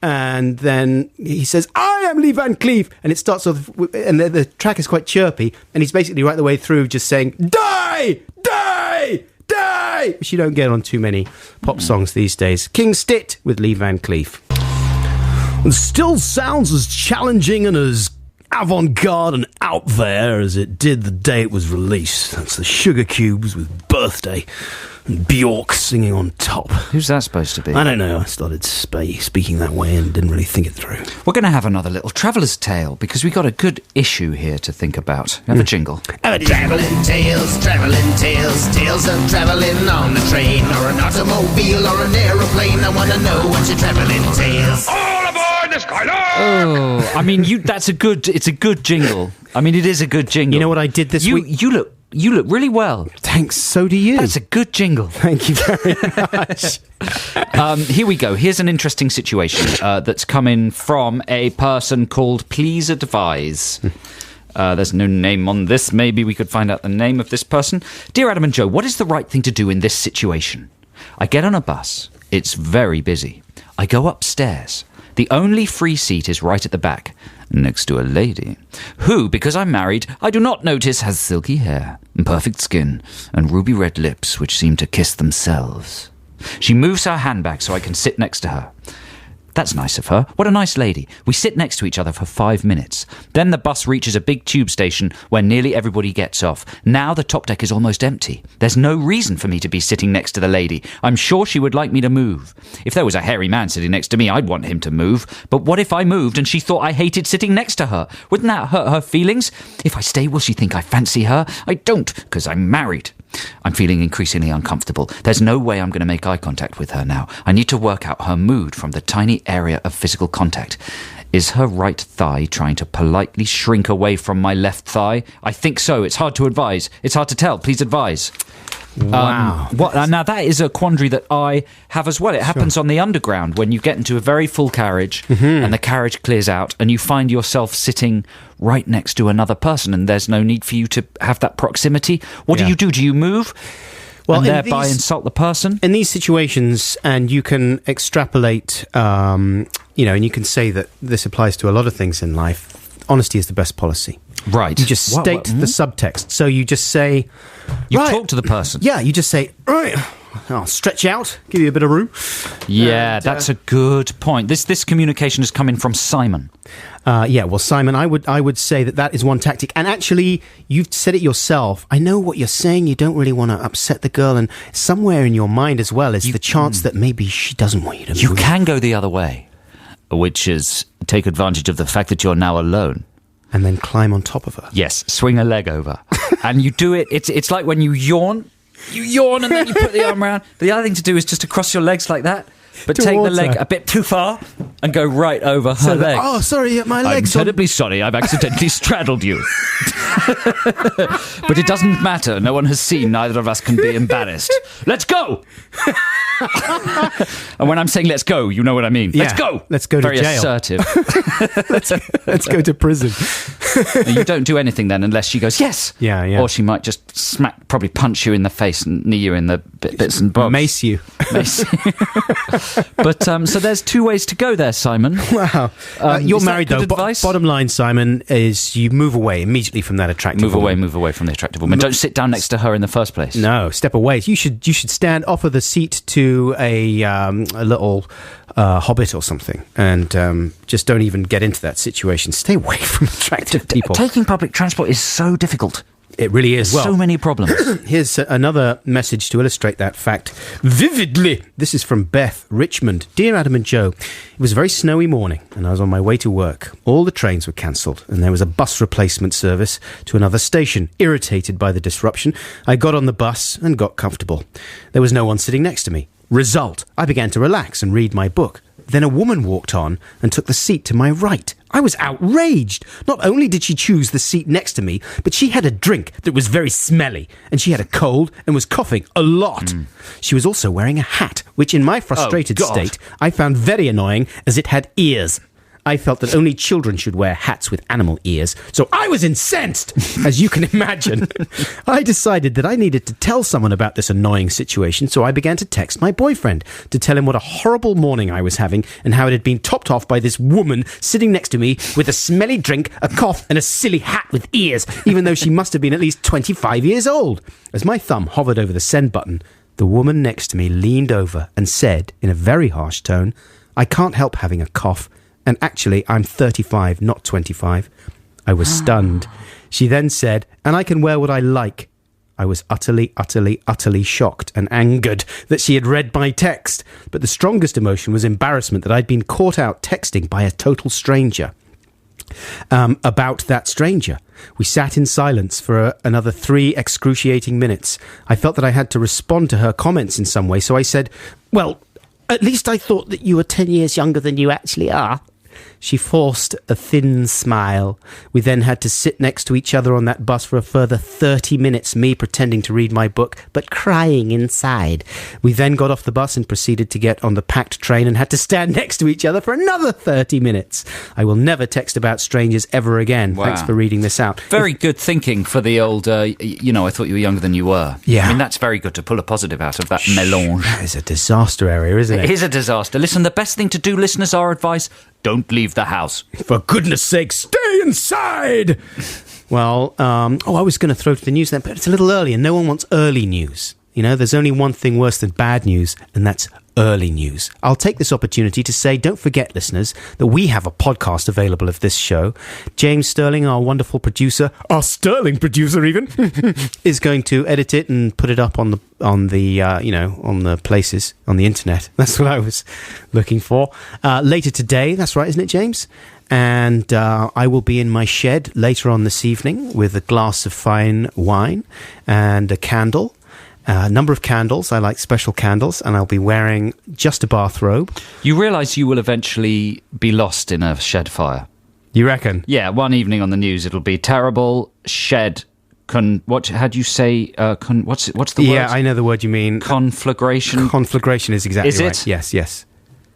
And then he says, I am Lee Van Cleef. And it starts off, and the track is quite chirpy, and he's basically right the way through just saying, die! Die! Die! Which you don't get on too many pop songs these days. King Stitt with Lee Van Cleef. It still sounds as challenging and as avant-garde and out there as it did the day it was released. That's the Sugar Cubes with Birthday and Bjork singing on top. Who's that supposed to be? I don't know. I started speaking that way and didn't really think it through. We're going to have another little traveller's tale because we got a good issue here to think about. Have a jingle. Travelling tales, tales of travelling on a train or an automobile or an aeroplane. I want to know what your travelling tales. All aboard the Skylark! Oh, I mean, it's a good jingle. I mean, it is a good jingle. You know what I did this week? You look really well. Thanks, so do you. That's a good jingle. Thank you very much. Here we go. Here's an interesting situation that's coming from a person called Please Advise. There's no name on this. Maybe we could find out the name of this person. Dear Adam and Joe, what is the right thing to do in this situation? I get on a bus. It's very busy. I go upstairs. The only free seat is right at the back, next to a lady, who, because I'm married, I do not notice has silky hair, and perfect skin, and ruby red lips which seem to kiss themselves. She moves her handbag so I can sit next to her. That's nice of her. What a nice lady. We sit next to each other for 5 minutes. Then the bus reaches a big tube station where nearly everybody gets off. Now the top deck is almost empty. There's no reason for me to be sitting next to the lady. I'm sure she would like me to move. If there was a hairy man sitting next to me, I'd want him to move. But what if I moved and she thought I hated sitting next to her? Wouldn't that hurt her feelings? If I stay, will she think I fancy her? I don't, because I'm married. I'm feeling increasingly uncomfortable. There's no way I'm going to make eye contact with her now. I need to work out her mood from the tiny area of physical contact. Is her right thigh trying to politely shrink away from my left thigh? I think so. It's hard to advise. It's hard to tell. Please advise. Wow. Now, that is a quandary that I have as well. It happens on the Underground when you get into a very full carriage and the carriage clears out and you find yourself sitting right next to another person and there's no need for you to have that proximity. What do you do? Do you move? And thereby insult the person? In these situations, and you can extrapolate, and you can say that this applies to a lot of things in life, honesty is the best policy. Right. You just state the subtext. So you just say... You talk to the person. Yeah, you just say, right, I'll stretch out, give you a bit of room. Yeah, that's a good point. This communication is coming from Simon. Simon, I would say that is one tactic. And actually, you've said it yourself. I know what you're saying. You don't really want to upset the girl. And somewhere in your mind as well is the chance that maybe she doesn't want you to move. You can go the other way, which is take advantage of the fact that you're now alone. And then climb on top of her. Yes, swing a leg over. And you do it, it's like when you yawn and then you put the arm around. The other thing to do is just to cross your legs like that, but take the leg a bit too far. and go right over her legs. Oh, sorry, my I'm legs. terribly sorry, I've accidentally straddled you. But it doesn't matter. No one has seen. Neither of us can be embarrassed. Let's go! And when I'm saying let's go, you know what I mean. Yeah, let's go! let's go to Very jail. assertive. Let's go to prison. You don't do anything then unless she goes, yes! Yeah, yeah. Or she might just probably punch you in the face and knee you in the bits and bobs. Mace you. But, so there's 2 ways to go there, Simon. Wow. You're is that married, good though. advice? Bottom line, Simon, is you move away immediately from that attractive woman. Move away from the attractive woman. Don't sit down next to her in the first place. No, step away. You should stand, offer the seat to a little hobbit or something, and just don't even get into that situation. Stay away from attractive people. Taking public transport is so difficult. It really is. There's so many problems. Here's another message to illustrate that fact vividly. This is from Beth, Richmond. Dear Adam and Joe, it was a very snowy morning and I was on my way to work. All the trains were cancelled and there was a bus replacement service to another station. Irritated by the disruption, I got on the bus and got comfortable. There was no one sitting next to me. Result, I began to relax and read my book. Then a woman walked on and took the seat to my right. I was outraged. Not only did she choose the seat next to me, but she had a drink that was very smelly, and she had a cold and was coughing a lot. She was also wearing a hat, which in my frustrated state, I found very annoying as it had ears. I felt that only children should wear hats with animal ears, so I was incensed, as you can imagine. I decided that I needed to tell someone about this annoying situation, so I began to text my boyfriend to tell him what a horrible morning I was having and how it had been topped off by this woman sitting next to me with a smelly drink, a cough, and a silly hat with ears, even though she must have been at least 25 years old. As my thumb hovered over the send button, the woman next to me leaned over and said, in a very harsh tone, "I can't help having a cough. And actually, I'm 35, not 25. I was stunned. She then said, and I can wear what I like. I was utterly, utterly, utterly shocked and angered that she had read my text. But the strongest emotion was embarrassment that I'd been caught out texting by a total stranger. About that stranger. We sat in silence for another 3 excruciating minutes. I felt that I had to respond to her comments in some way, so I said, well, at least I thought that you were 10 years younger than you actually are. She forced a thin smile. We then had to sit next to each other on that bus for a further 30 minutes, me pretending to read my book, but crying inside. We then got off the bus and proceeded to get on the packed train and had to stand next to each other for another 30 minutes. I will never text about strangers ever again. Wow. Thanks for reading this out. Very good thinking for the old, I thought you were younger than you were. Yeah. I mean, that's very good to pull a positive out of that melange. That is a disaster area, isn't it? It is a disaster. Listen, the best thing to do, listeners, our advice, don't leave the house. For goodness sake, stay inside! Well, I was going to throw to the news then, but it's a little early and no one wants early news. You know, there's only one thing worse than bad news, and that's early news. I'll take this opportunity to say, don't forget, listeners, that we have a podcast available of this show. James Sterling, our wonderful producer, our Sterling producer even, is going to edit it and put it up on the places on the internet. That's what I was looking for. Later today, that's right, isn't it, James? And I will be in my shed later on this evening with a glass of fine wine and a candle. A number of candles. I like special candles, and I'll be wearing just a bathrobe. You realise you will eventually be lost in a shed fire. You reckon? Yeah, one evening on the news it'll be terrible shed. How do you say? What's the word? Yeah, I know the word you mean. Conflagration. Conflagration is exactly right. Is it? Yes.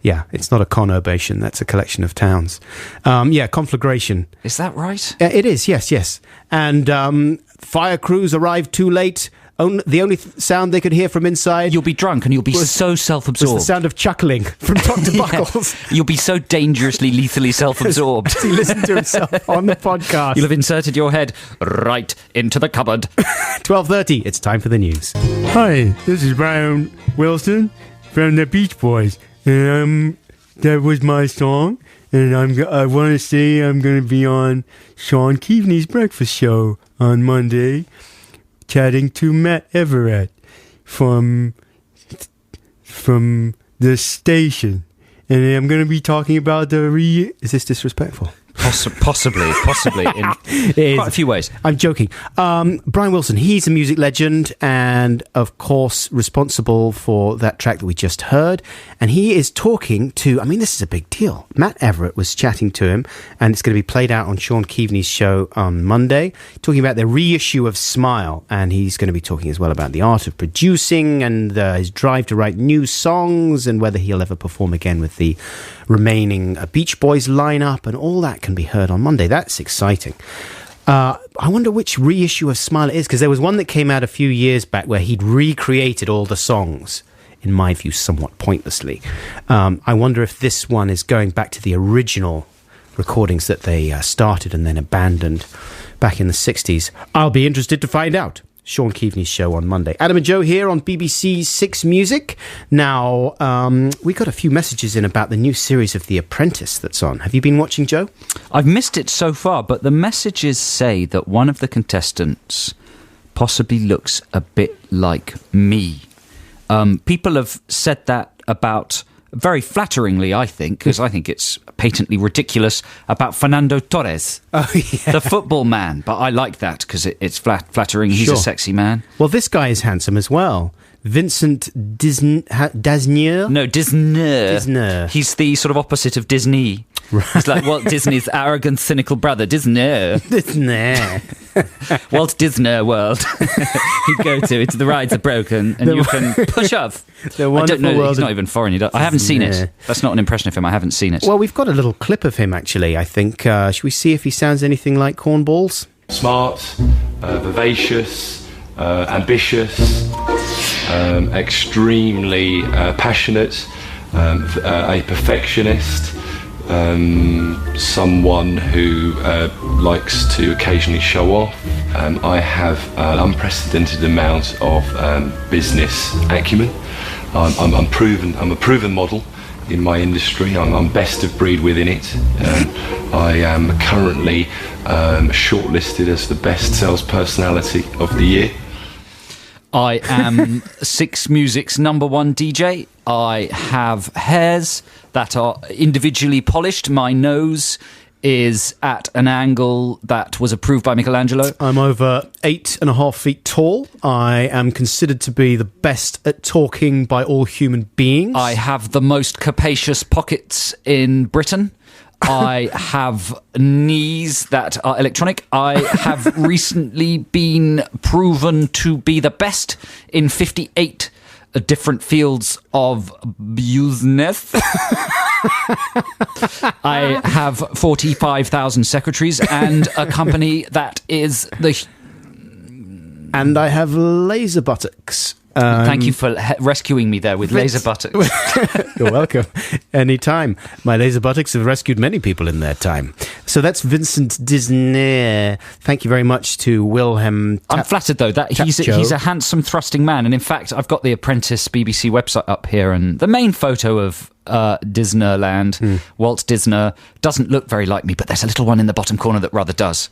Yeah, it's not a conurbation. That's a collection of towns. Conflagration. Is that right? It is. Yes. And fire crews arrived too late. The only sound they could hear from inside... You'll be drunk and you'll be so self-absorbed. Was the sound of chuckling from Dr. Buckles. You'll be so dangerously, lethally self-absorbed. As he listened to himself on the podcast. You'll have inserted your head right into the cupboard. 12:30, it's time for the news. Hi, this is Brian Wilson from the Beach Boys. And that was my song. And I want to say I'm going to be on Sean Keaveney's breakfast show on Monday, chatting to Matt Everett from the station. And I'm going to be talking about Is this disrespectful? Possibly in quite a few ways. I'm joking. Brian Wilson, he's a music legend and, of course, responsible for that track that we just heard. And he is talking to, I mean, this is a big deal. Matt Everett was chatting to him, and it's going to be played out on Sean Keaveney's show on Monday, talking about the reissue of Smile. And he's going to be talking as well about the art of producing and his drive to write new songs and whether he'll ever perform again with the remaining Beach Boys lineup, and all that can be heard on Monday. That's exciting. I wonder which reissue of Smile it is, because there was one that came out a few years back where he'd recreated all the songs, in my view, somewhat pointlessly. I wonder if this one is going back to the original recordings that they started and then abandoned back in the 60s. I'll be interested to find out. Sean Keaveney's show on Monday. Adam and Joe here on BBC Six Music. Now, we got a few messages in about the new series of The Apprentice that's on. Have you been watching, Joe? I've missed it so far, but the messages say that one of the contestants possibly looks a bit like me. People have said that about, very flatteringly, I think, because I think it's patently ridiculous, about Fernando Torres, the football man. But I like that because it's flattering. He's a sexy man. Well, this guy is handsome as well. Vincent Dasnier? No, Disney. He's the sort of opposite of Disney. Right. He's like Walt Disney's arrogant, cynical brother, Disney. Walt Disney World. You go to it, the rides are broken, and you can push off. I don't know, he's not even foreign. I haven't seen it. That's not an impression of him. I haven't seen it. Well, we've got a little clip of him, actually, I think. Should we see if he sounds anything like Cornballs? Smart, vivacious, ambitious, extremely passionate, a perfectionist, someone who likes to occasionally show off. I have an unprecedented amount of business acumen. I'm a proven model in my industry. I'm best of breed within it. I am currently shortlisted as the best sales personality of the year. I am Six Music's #1 DJ. I have hairs that are individually polished. My nose is at an angle that was approved by Michelangelo. I'm over 8.5 feet tall. I am considered to be the best at talking by all human beings. I have the most capacious pockets in Britain. I have knees that are electronic. I have recently been proven to be the best in 58 different fields of business. I have 45,000 secretaries and a company that is the... And I have laser buttocks. Thank you for rescuing me there with laser buttocks. You're welcome. Anytime. My laser buttocks have rescued many people in their time. So that's Vincent Disney. Thank you very much to Wilhelm. I'm flattered, though, that he's a handsome, thrusting man. And in fact, I've got the Apprentice BBC website up here, and the main photo of Disneyland, Walt Disney, doesn't look very like me, but there's a little one in the bottom corner that rather does.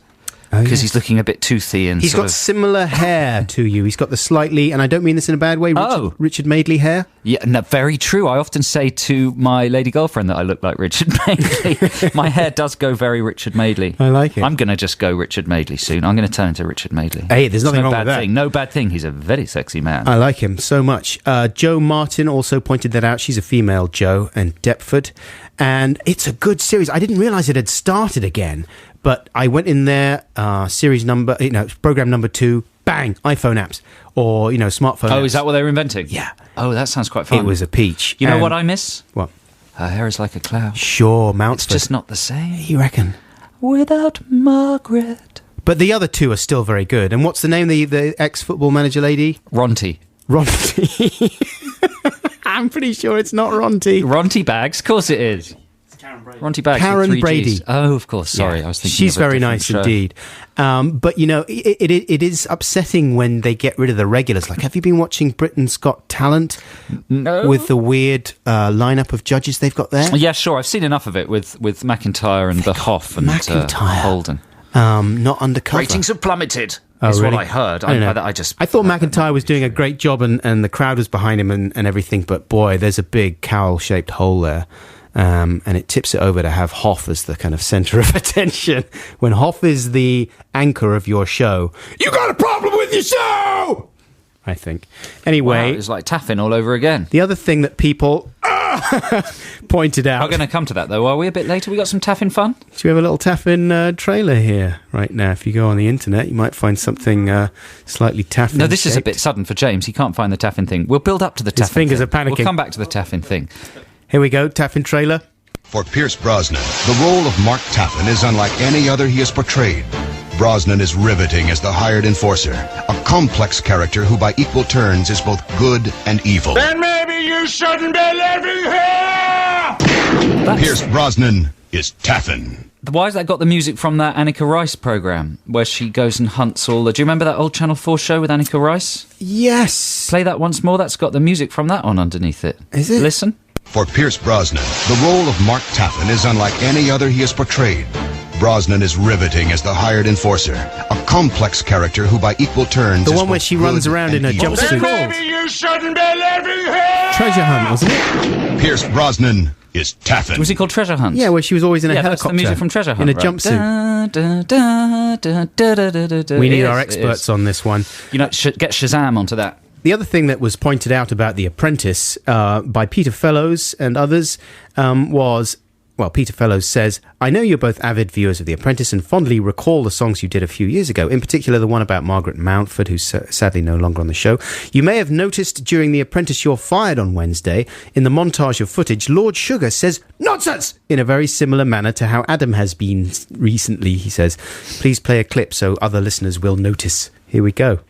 Because he's looking a bit toothy and he's got similar hair to you. He's got the slightly, and I don't mean this in a bad way, Richard Madeley hair. Yeah, no, very true. I often say to my lady girlfriend that I look like Richard Madeley. My hair does go very Richard Madeley. I like it. I'm going to just go Richard Madeley soon. I'm going to turn into Richard Madeley. Hey, there's nothing wrong with that. No bad thing. He's a very sexy man. I like him so much. Jo Martin also pointed that out. She's a female Jo in Deptford. And it's a good series. I didn't realise it had started again. But I went in there, program number 2, bang, iPhone apps or, smartphone apps. Oh, is that what they were inventing? Yeah. Oh, that sounds quite fun. It was a peach. You know what I miss? What? Her hair is like a cloud. Sure, Mountford. It's just not the same. You reckon? Without Margaret. But the other two are still very good. And what's the name, the ex-football manager lady? Ronty. I'm pretty sure it's not Ronty. Ronty Bags? Of course it is. Ronty Bags. Karen Brady. Oh, of course. Sorry, I was thinking. She's very nice indeed. But it is upsetting when they get rid of the regulars. Like, have you been watching Britain's Got Talent? No. With the weird lineup of judges they've got there. Yeah, sure. I've seen enough of it with McIntyre and the Hoff and Holden. Not undercover. Ratings have plummeted. Oh, is really? what I heard. I thought McIntyre was doing a great job and the crowd was behind him and everything. But boy, there's a big cowl-shaped hole there. and it tips it over to have Hoff as the kind of centre of attention. When Hoff is the anchor of your show, you got a problem with your show, I think. Anyway, wow, it's like Taffin all over again. The other thing that people pointed out. We're going to come to that, though, are we? A bit later. We got some Taffin fun. So we have a little Taffin trailer here right now. If you go on the internet, you might find something slightly Taffin. No, this is a bit sudden for James. He can't find the Taffin thing. We'll build up to the Taffin. His fingers thing. are panicking. We'll come back to the Taffin thing. Here we go, Taffin trailer. For Pierce Brosnan, the role of Mark Taffin is unlike any other he has portrayed. Brosnan is riveting as the hired enforcer, a complex character who by equal turns is both good and evil. Then maybe you shouldn't be living here! Pierce Brosnan is Taffin. Why has that got the music from that Annika Rice programme where she goes and hunts all the... Do you remember that old Channel 4 show with Annika Rice? Yes. Play that once more. That's got the music from that on underneath it. Is it? Listen. For Pierce Brosnan, the role of Mark Taffin is unlike any other he has portrayed. Brosnan is riveting as the hired enforcer, a complex character who by equal turns... The one where she runs around in her evil. jumpsuit. Maybe you shouldn't be living here! Treasure Hunt, wasn't it? Pierce Brosnan is Taffin. Was it called Treasure Hunt? Yeah, where she was always in a That's helicopter. the music from Treasure Hunt, in a jumpsuit. We need our experts on this one. You know, get Shazam onto that. The other thing that was pointed out about The Apprentice by Peter Fellows and others was... Well, Peter Fellows says, I know you're both avid viewers of The Apprentice and fondly recall the songs you did a few years ago, in particular the one about Margaret Mountford, who's sadly no longer on the show. You may have noticed during The Apprentice You're Fired on Wednesday, in the montage of footage, Lord Sugar says, nonsense! In a very similar manner to how Adam has been recently, he says. Please play a clip so other listeners will notice. Here we go.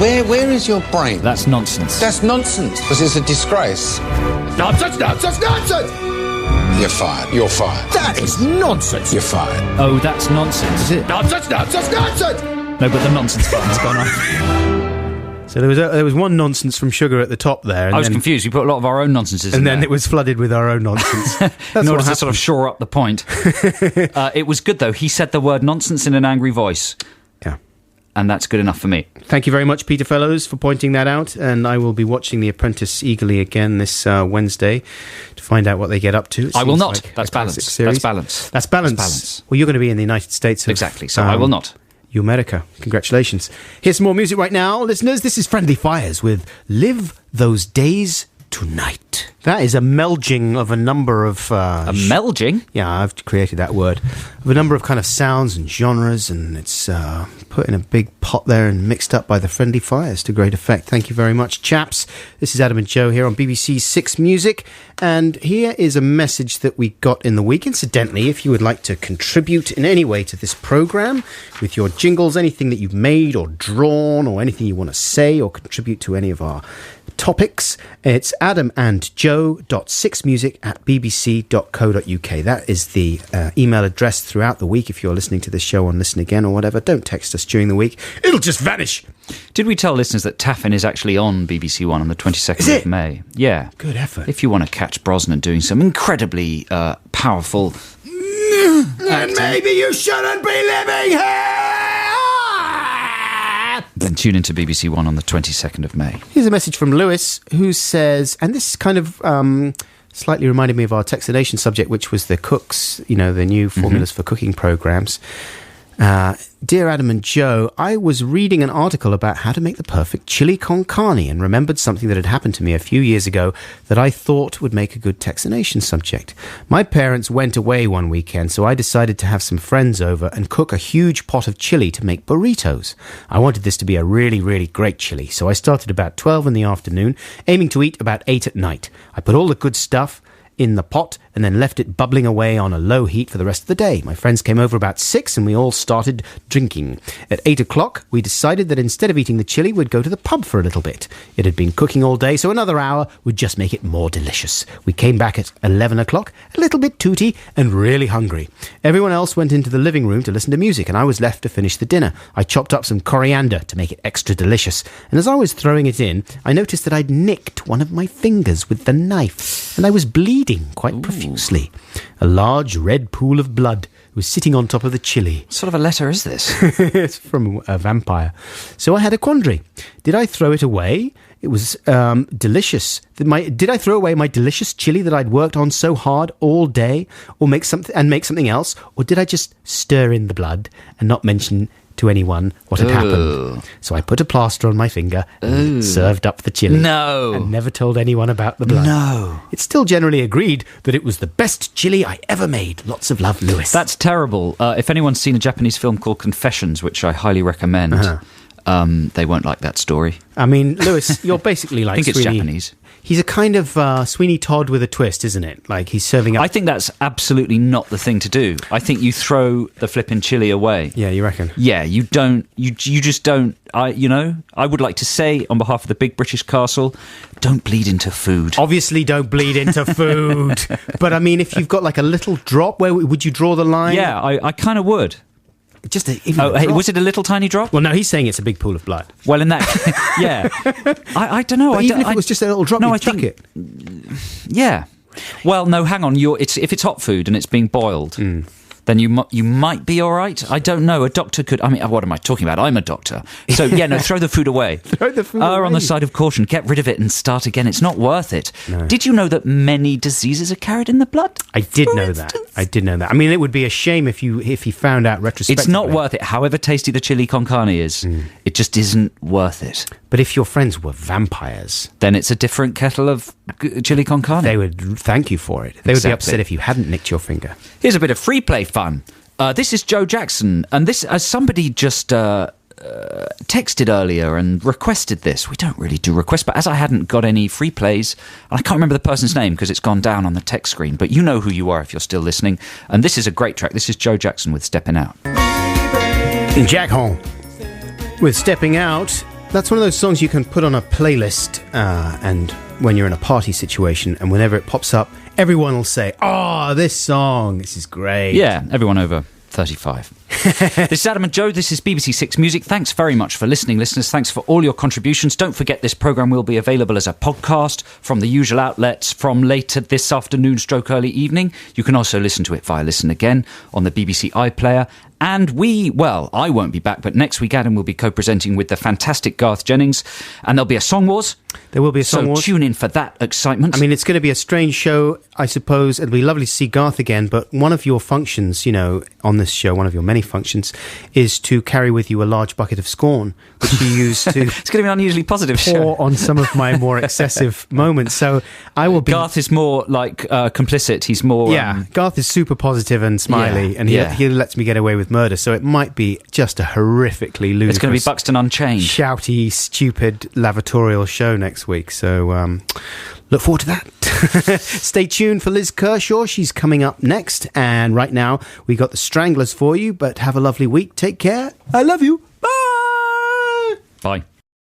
Where is your brain? That's nonsense. That's nonsense, because it's a disgrace. Nonsense, nonsense, nonsense! You're fired. You're fired. That is nonsense! You're fired. Oh, that's nonsense. Is it? Nonsense, nonsense, nonsense! No, but the nonsense button's gone off. So there was one nonsense from Sugar at the top there. And I was confused. We put a lot of our own nonsenses in and then there. it was flooded with our own nonsense. In order to sort of shore up the point. It was good, though. He said the word nonsense in an angry voice. Yeah. And that's good enough for me. Thank you very much, Peter Fellows, for pointing that out. And I will be watching The Apprentice eagerly again this Wednesday to find out what they get up to. I will not. Like That's balance. That's balance. That's balance. Well, you're going to be in the United States. Exactly. So I will not. You America. Congratulations. Here's some more music right now, listeners. This is Friendly Fires with Live Those Days Tonight. That is a melding of a number of... a melding? Yeah, I've created that word. Of a number of kind of sounds and genres, and it's put in a big pot there and mixed up by the Friendly Fires to great effect. Thank you very much, chaps. This is Adam and Joe here on BBC Six Music, and here is a message that we got in the week. Incidentally, if you would like to contribute in any way to this programme, with your jingles, anything that you've made or drawn, or anything you want to say or contribute to any of our topics, it's adamandjoe.sixmusic@bbc.co.uk. That is the email address throughout the week if you're listening to this show on Listen Again or whatever. Don't text us during the week. It'll just vanish. Did we tell listeners that Taffin is actually on BBC One on the 22nd of May? Yeah. Good effort. If you want to catch Brosnan doing some incredibly powerful... Then maybe you shouldn't be living here! Then tune into BBC One on the 22nd of May. Here's a message from Lewis who says, and this kind of slightly reminded me of our Textination subject, which was the cooks, you know, the new formulas for cooking programmes. Dear Adam and Joe, I was reading an article about how to make the perfect chili con carne and remembered something that had happened to me a few years ago that I thought would make a good Textination subject. My parents went away one weekend, so I decided to have some friends over and cook a huge pot of chili to make burritos. I wanted this to be a really, really great chili, so I started about 12 in the afternoon, aiming to eat about 8 at night. I put all the good stuff in the pot and then left it bubbling away on a low heat for the rest of the day. My friends came over about 6 and we all started drinking. At 8 o'clock, we decided that instead of eating the chili, we'd go to the pub for a little bit. It had been cooking all day, so another hour would just make it more delicious. We came back at 11 o'clock, a little bit tooty and really hungry. Everyone else went into the living room to listen to music and I was left to finish the dinner. I chopped up some coriander to make it extra delicious, and as I was throwing it in, I noticed that I'd nicked one of my fingers with the knife and I was bleeding quite profusely. A large red pool of blood was sitting on top of the chili. What sort of a letter is this? It's from a vampire. So I had a quandary. Did I throw it away? It was delicious. Did I throw away my delicious chili that I'd worked on so hard all day, or make something else, or did I just stir in the blood and not mention to anyone what had happened? So I put a plaster on my finger and served up the chili. No. And never told anyone about the blood. No. It's still generally agreed that it was the best chili I ever made. Lots of love, Lewis. That's terrible. If anyone's seen a Japanese film called Confessions, which I highly recommend, they won't like that story. I mean, Lewis, you're basically like I think it's Sweeney. Japanese. He's a kind of Sweeney Todd with a twist, isn't it? Like he's serving up... I think that's absolutely not the thing to do. I think you throw the flipping chili away. Yeah, you reckon? Yeah, you don't. You just don't. I would like to say on behalf of the Big British Castle, don't bleed into food. Obviously, don't bleed into food. But I mean, if you've got like a little drop, where would you draw the line? Yeah, I kind of would. Just was it a little tiny drop? Well, no, he's saying it's a big pool of blood. Well, in that, yeah, I don't know. But even if it was just a little drop, you'd chuck it. Yeah. Well, no, hang on. If it's hot food and it's being boiled, then you might be all right. I don't know. A doctor could... I mean, what am I talking about? I'm a doctor. So, yeah, no, throw the food away. Throw the food away. On the side of caution. Get rid of it and start again. It's not worth it. No. Did you know that many diseases are carried in the blood? I did know that. I mean, it would be a shame if you found out retrospectively. It's not worth it. However tasty the chili con carne is, it just isn't worth it. But if your friends were vampires... then it's a different kettle of chili con carne. They would thank you for it. They would be upset if you hadn't nicked your finger. Here's a bit of free play fun. This is Joe Jackson, and this, as somebody just texted earlier and requested this. We don't really do requests, but as I hadn't got any free plays, and I can't remember the person's name because it's gone down on the text screen, but you know who you are if you're still listening. And this is a great track. This is Joe Jackson with Stepping Out. Jack Hall with Stepping Out. That's one of those songs you can put on a playlist, and when you're in a party situation, and whenever it pops up, everyone will say, "Oh, this song, this is great." Yeah, everyone over 35. This is Adam and Joe. This is BBC Six Music. Thanks very much for listening, listeners. Thanks for all your contributions. Don't forget this programme will be available as a podcast from the usual outlets from later this afternoon / early evening. You can also listen to it via Listen Again on the BBC iPlayer. And I won't be back, but next week Adam will be co-presenting with the fantastic Garth Jennings, and there'll be a Song Wars. There will be a Song Wars. So tune in for that excitement. I mean, it's going to be a strange show, I suppose. It'll be lovely to see Garth again, but one of your functions, on this show, one of your many functions, is to carry with you a large bucket of scorn, which you use to... It's going to be an unusually positive show. On some of my more excessive moments. So I will be... Garth is more like complicit. He's more... Yeah, Garth is super positive and smiley, and he lets me get away with murder, so it might be just a horrifically ludicrous... It's going to be Buxton Unchained. Shouty, stupid, lavatorial show next week, so look forward to that. Stay tuned for Liz Kershaw. She's coming up next, and right now we got the Stranglers for you, but have a lovely week. Take care. I love you. Bye! Bye.